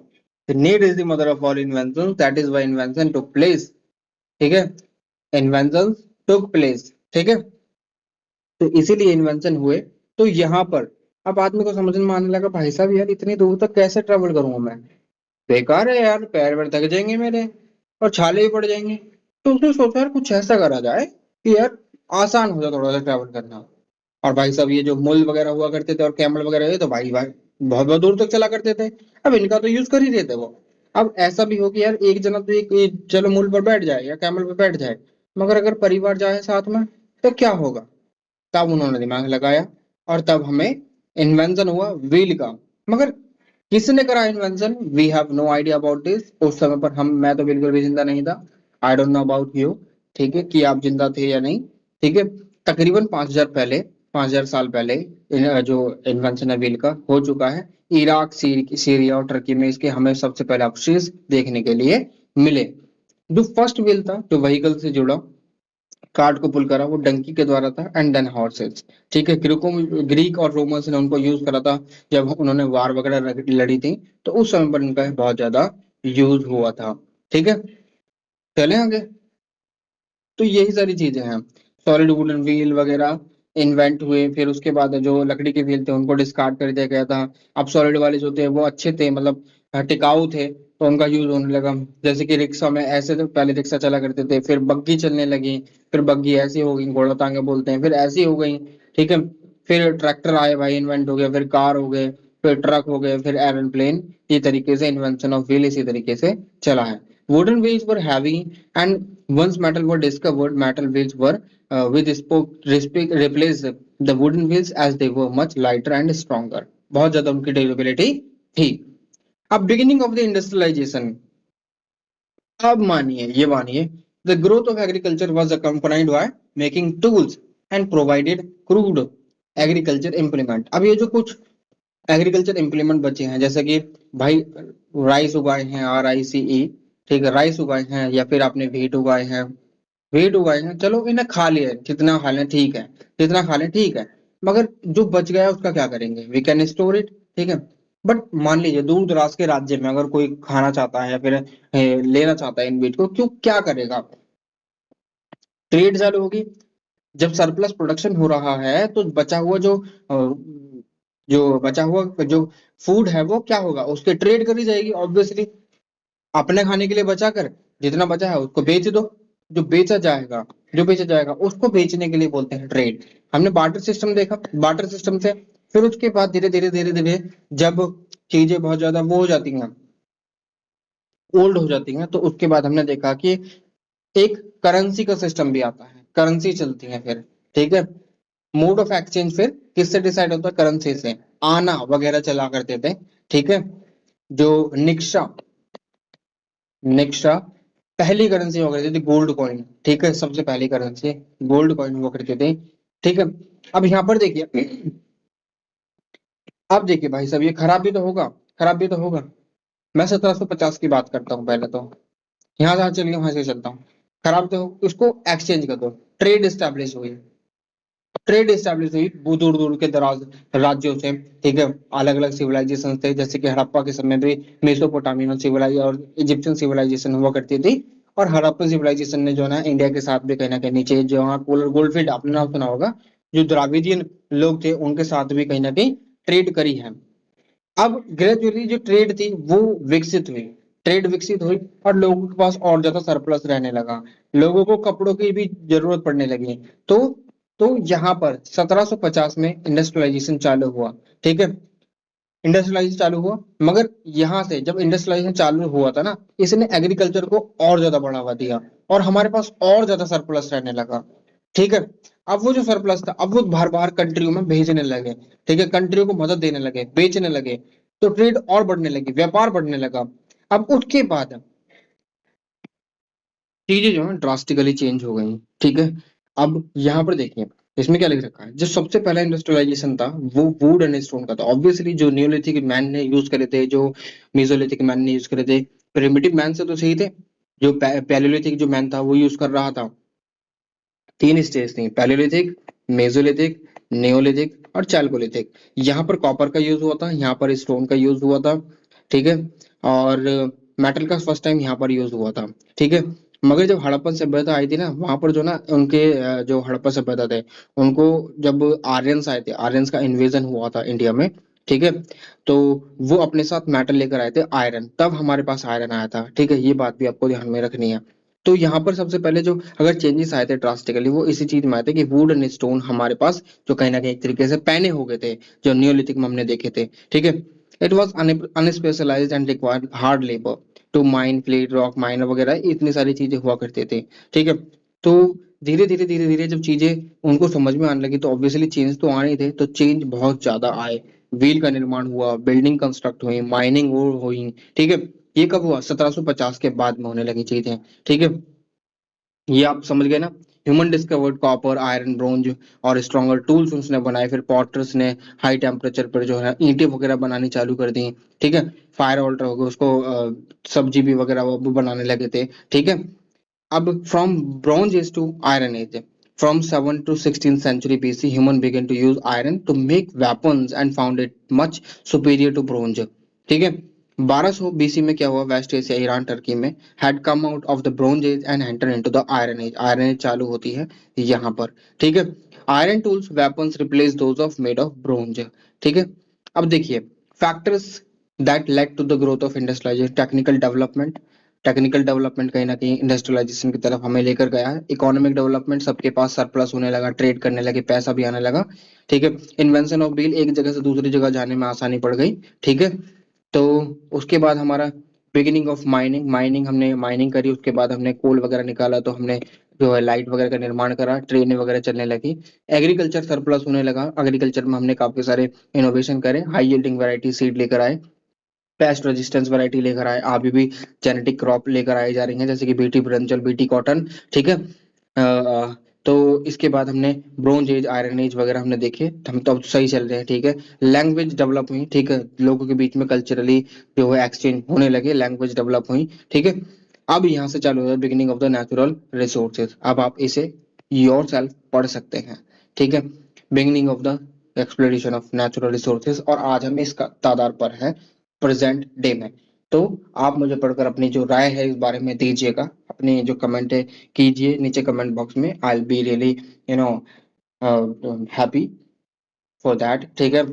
need is the mother of all invention, that is why invention took place. ठीक है, इन्वेंशन टुक प्लेस। ठीक है, तो इसीलिए इन्वेंशन हुए। तो यहाँ पर अब आदमी को समझ में आने लगा, भाई साहब यार इतनी दूर तक कैसे ट्रेवल करूंगा मैं, बेकार है यार, पैर वैर थक जाएंगे मेरे और छाले भी पड़ जाएंगे। तो उसने सोचा यार कुछ ऐसा करा जाए कि यार आसान हो जाए थोड़ा सा ट्रैवल करना। और भाई साहब ये जो मुल वगैरह हुआ करते थे और कैमल वगैरह, ये तो भाई भाई बहुत बहुत दूर तक चला करते थे। अब इनका तो यूज कर ही रहे थे वो। अब ऐसा भी हो कि यार एक जना तो एक चलो मुल पर बैठ जाए या कैमल पर बैठ जाए, मगर अगर परिवार जाए साथ में तो क्या होगा। तब उन्होंने दिमाग लगाया और तब हमें इन्वेंशन हुआ व्हील का। मगर किसने करा invention, we have no idea about this. उस समय पर हम, मैं तो बिल्कुल भी जिंदा नहीं था, I don't know about you. ठीक है, कि आप जिंदा थे या नहीं। ठीक है, तकरीबन 5000 पहले, 5000 साल पहले जो इन्वेंशन है व्हील का हो चुका है। इराक, सीरिया और टर्की में इसके हमें सबसे पहले अवशेष देखने के लिए मिले। जो फर्स्ट व्हील था जो व्हीकल से जुड़ा, कार्ड को पुल करा, वो डंकी के द्वारा था, एंड देन हॉर्सेस। ठीक है, ग्रीक और रोमन्स ने उनको यूज करा था जब उन्होंने वार वगैरह लड़ी थी, तो उस समय पर इनका बहुत ज्यादा यूज हुआ था। ठीक है, चले आगे। तो यही सारी चीजें हैं, सॉलिड वुडन व्हील वगैरह इन्वेंट हुए। फिर उसके बाद जो लकड़ी के व्हील थे उनको डिस्कार्ड कर दिया गया था। अब सॉलिड वाले जो थे वो अच्छे थे, मतलब टिकाऊ थे, तो उनका यूज होने लगा। जैसे कि रिक्शा में, ऐसे तो पहले रिक्शा चला करते थे, फिर बग्गी चलने लगी, फिर बग्गी ऐसी हो गई, घोड़ा टांगे बोलते हैं, फिर ऐसी हो गई। ठीक है, फिर ट्रैक्टर आए भाई, इन्वेंट हो गया, फिर कार हो गए, फिर ट्रक हो गए, फिर एरोप्लेन। ये तरीके से इन्वेंशन ऑफ व्हील इसी तरीके से चला है। Wooden wheels were heavy, and once metal were discovered, metal wheels were with replaced the wooden wheels as they were much lighter and stronger. बहुत ज्यादा उनकी ड्यूरेबिलिटी थी. अब बिगिनिंग ऑफ द इंडस्ट्रियलाइजेशन, अब मानिए, ये मानिए, the growth of agriculture was accompanied by making tools and provided crude agriculture implement. अब ये जो कुछ एग्रीकल्चर इम्प्लीमेंट बचे हैं, जैसे कि भाई राइस उगाए हैं, RICE, ठीक है, राइस उगाए हैं, या फिर आपने व्हीट उगाए हैं, व्हीट उगाए हैं, चलो इन्हें खा लिए, जितना खा लें ठीक है, जितना खा लें ठीक है, मगर जो बच गया उसका क्या करेंगे? वी कैन स्टोर इट, ठीक है. बट मान लीजिए दूर दराज के राज्य में अगर कोई खाना चाहता है या फिर लेना चाहता है इन व्हीट को, क्यों, क्या करेगा? ट्रेड चालू होगी. जब सरप्लस प्रोडक्शन हो रहा है तो बचा हुआ जो बचा हुआ जो फूड है वो क्या होगा? उसके ट्रेड करी जाएगी ऑब्वियसली. अपने खाने के लिए बचा कर, जितना बचा है उसको बेच दो. जो बेचा जाएगा जो बेचा जाएगा उसको बेचने के लिए बोलते हैं ट्रेड. हमने बार्टर सिस्टम देखा, बार्टर सिस्टम से फिर उसके बाद धीरे धीरे धीरे धीरे जब चीजें बहुत ज्यादा वो हो जाती हैं, ओल्ड हो जाती हैं, तो उसके बाद हमने देखा कि एक करेंसी का सिस्टम भी आता है, करेंसी चलती है फिर, ठीक है. मोड ऑफ एक्सचेंज फिर किससे डिसाइड होता है? करेंसी से. आना वगैरह चला करते थे, ठीक है. जो निक्शा निक्शा पहली करेंसी हुआ करती थी गोल्ड कॉइन, ठीक है, सबसे पहली करेंसी गोल्ड कॉइन हुआ करती थी, ठीक है. अब यहाँ पर देखिए, अब देखिए भाई साहब, ये खराब भी तो होगा, खराब भी तो होगा. मैं 1750 की बात करता हूँ पहले तो, यहाँ जहाँ चलिए वहां से चलता हूँ. खराब तो उसको एक्सचेंज कर दो. ट्रेड स्टैब्लिश हुई, ट्रेड एस्टेब्लिश हुई दूर दूर के दराज राज्यों से, ठीक है. अलग अलग सिविलाइजेशन थे, जैसे कि हड़प्पा के समय में मेसोपोटामियन सिविलाइज और इजिप्शियन सिविलाइजेशन हुआ करती थी. और हड़प्पन सिविलाइजेशन ने जो है ना इंडिया के साथ भी कहीं ना कहीं नीचे, जो वहाँ गोल्डफील्ड आपने नाम सुना होगा, जो द्राविडियन लोग थे उनके साथ भी कहीं ना कहीं ट्रेड करी है. अब ग्रेजुअली जो ट्रेड थी वो विकसित हुई, ट्रेड विकसित हुई, और लोगों के पास और ज्यादा सरप्लस रहने लगा, लोगों को कपड़ों की भी जरूरत पड़ने लगी. तो यहाँ पर 1750 में इंडस्ट्रियलाइजेशन चालू हुआ, ठीक है. इंडस्ट्रियलाइजेशन चालू हुआ, मगर यहाँ से जब इंडस्ट्रियलाइजेशन चालू हुआ था ना, इसने एग्रीकल्चर को और ज्यादा बढ़ावा दिया, और हमारे पास और ज्यादा सरप्लस रहने लगा, ठीक है. अब वो जो सरप्लस था, अब वो बाहर बाहर कंट्रियों में भेजने लगे, ठीक है, कंट्रियों को मदद देने लगे, बेचने लगे, तो ट्रेड और बढ़ने लगी, व्यापार बढ़ने लगा. अब उसके बाद चीजें जो है ड्रास्टिकली चेंज हो गई, ठीक है. अब यहाँ पर देखिए, इसमें क्या लिख रखा है? जो सबसे पहला इंडस्ट्रियलाइजेशन था वो वुड एंड स्टोन का था. ऑब्वियसली जो नियोलिथिक मैन ने यूज करे थे, जो मेसोलिथिक मैन ने यूज करे थे, प्रिमिटिव मैन से तो सही थे. जो पैलियोलिथिक जो मैन था वो यूज कर रहा था. तीन स्टेज थी, पैलियोलिथिक, मेसोलिथिक, नियोलिथिक और चैल्कोलिथिक. यहाँ पर कॉपर का यूज हुआ था, यहाँ पर स्टोन का यूज हुआ था, ठीक है. और मेटल का फर्स्ट टाइम यहाँ पर यूज हुआ था, ठीक है. मगर जब हड़प्पन सभ्यता आई थी ना, वहां पर जो ना उनके जो हड़प्पन सभ्यता थे, उनको जब आर्यंस आए थे, आर्यंस का इन्वेजन हुआ था इंडिया में, ठीक है. तो वो अपने साथ मेटल लेकर आए थे, आयरन, तब हमारे पास आयरन आया था, ठीक है. ये बात भी आपको ध्यान में रखनी है. तो यहाँ पर सबसे पहले जो अगर चेंजेस आए थे ड्रास्टिकली, वो इसी चीज में आए थे कि वुड एंड स्टोन हमारे पास जो कहीं ना कहीं एक तरीके से पहने हो गए थे, जो नियोलिथिक में हमने देखे थे, ठीक है. It was unspecialized and required hard labour to mine flint rock mine वगैरह, इतनी सारी चीजें हुआ करते थे, ठीक है. तो धीरे धीरे जब चीजें उनको समझ में आने लगी, तो ऑब्वियसली चेंज तो आने ही थे, तो चेंज बहुत ज्यादा आए. व्हील का निर्माण हुआ, बिल्डिंग कंस्ट्रक्ट हुई, माइनिंग हुई, ठीक है. ये कब हुआ? 1750 के बाद में होने लगी चीजें, ठीक है. ये आप समझ गए ना. Human discovered copper, iron, bronze और स्ट्रॉन्गर टूल्स उसने बनाए. फिर पॉटर्स ने हाई टेम्परेचर पर जो है ईंटें वगैरह बनानी चालू कर दी, ठीक है. फायर ऑल्टर हो गया, उसको सब्जी भी वगैरह वो बनाने लगे थे, ठीक है. अब from bronze age to iron age, from 7 to 16th century BC, human began to use iron to make weapons and found it much superior to bronze, ठीक है. 1200 BC में क्या हुआ? वेस्ट एशिया, ईरान, टर्की में had come out of the bronze age and entered into the iron age. Iron age चालू होती है यहाँ पर, ठीक है. Iron tools weapons replace those of made of bronze, ठीक है. अब देखिए factors that led to the growth of industrialization. Technical development कहीं ना कहीं इंडस्ट्रियलाइजेशन की तरफ हमें लेकर गया है. इकोनॉमिक डेवलपमेंट, सबके पास सरप्लस होने लगा, ट्रेड करने लगे, पैसा भी आने लगा, ठीक है. इन्वेंशन ऑफ व्हील, एक जगह से दूसरी जगह जाने में आसानी पड़ गई, ठीक है. तो उसके बाद हमारा बिगिनिंग ऑफ माइनिंग, हमने माइनिंग करी, उसके बाद हमने कोल वगैरह निकाला, तो हमने जो है लाइट वगैरह का निर्माण करा, ट्रेनें वगैरह चलने लगी, एग्रीकल्चर सरप्लस होने लगा, एग्रीकल्चर में हमने काफी सारे इनोवेशन करे, हाई यील्डिंग वैरायटी सीड लेकर आए, पेस्ट रेजिस्टेंस वैरायटी लेकर आए, अभी भी जेनेटिक क्रॉप लेकर आई जा रही हैं, जैसे कि बीटी ब्रंजल, बीटी कॉटन, ठीक है। तो इसके बाद हमने ब्रोंज एज, आयरन एज वगैरह हमने देखे, हम तो अब सही चल रहे हैं, ठीक है। लैंग्वेज डेवलप हुई, ठीक है, लोगों के बीच में कल्चरली जो है एक्सचेंज होने लगे, लैंग्वेज डेवलप हुई, ठीक है। अब यहाँ से चालू होता है beginning of the natural resources, अब आप इसे योर सेल्फ पढ़ सकते हैं, ठीक है। Beginning of the exploration of natural resources, और आज हम इसका तादार पर हैं प्रेजेंट डे में। तो आप मुझे पढ़कर अपनी जो राय है इस बारे में दीजिएगा, अपनी जो कमेंट है कीजिए नीचे कमेंट बॉक्स में, आई will be really you know happy for that, ठीक है।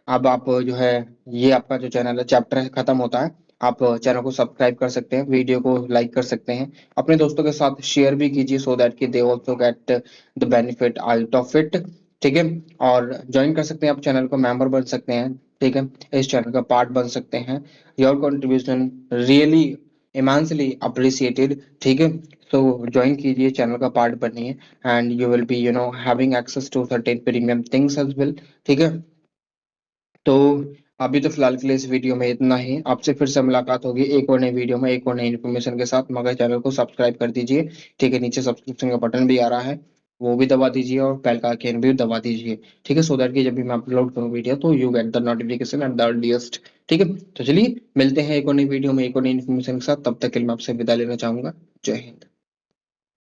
अब आप जो है, ये आपका जो चैनल है चैप्टर है खत्म होता है, आप चैनल को सब्सक्राइब कर सकते हैं, वीडियो को लाइक कर सकते हैं, अपने दोस्तों के साथ शेयर भी कीजिए, सो दैट कि they also get the benefit out of it, ठीक है। और ज्वाइन कर सकते हैं, आप चैनल को मेंबर बन सकते हैं, ठीक है, इस चैनल का पार्ट बन सकते हैं, your contribution really immensely appreciated, ठीक है। सो ज्वाइन कीजिए, चैनल का पार्ट बनिए, and you will be having access to certain premium things as well, ठीक है। तो अभी तो फिलहाल के लिए इस वीडियो में इतना ही, आपसे फिर से मुलाकात होगी एक और नई वीडियो में एक और नई इन्फॉर्मेशन के साथ, मगर चैनल को सब्सक्राइब कर दीजिए, ठीक है, नीचे सब्सक्रिप्शन का बटन भी आ रहा है, वो भी दबा दीजिए, और बेल का आइकन भी दबा दीजिए, ठीक है, सो दैट कि जब भी मैं अपलोड करूँ वीडियो तो you get the notification at the earliest, ठीक है। तो चलिए मिलते हैं एक और नई वीडियो में एक और नई इन्फॉर्मेशन के साथ, तब तक के लिए मैं आपसे विदा लेना चाहूंगा। जय हिंद।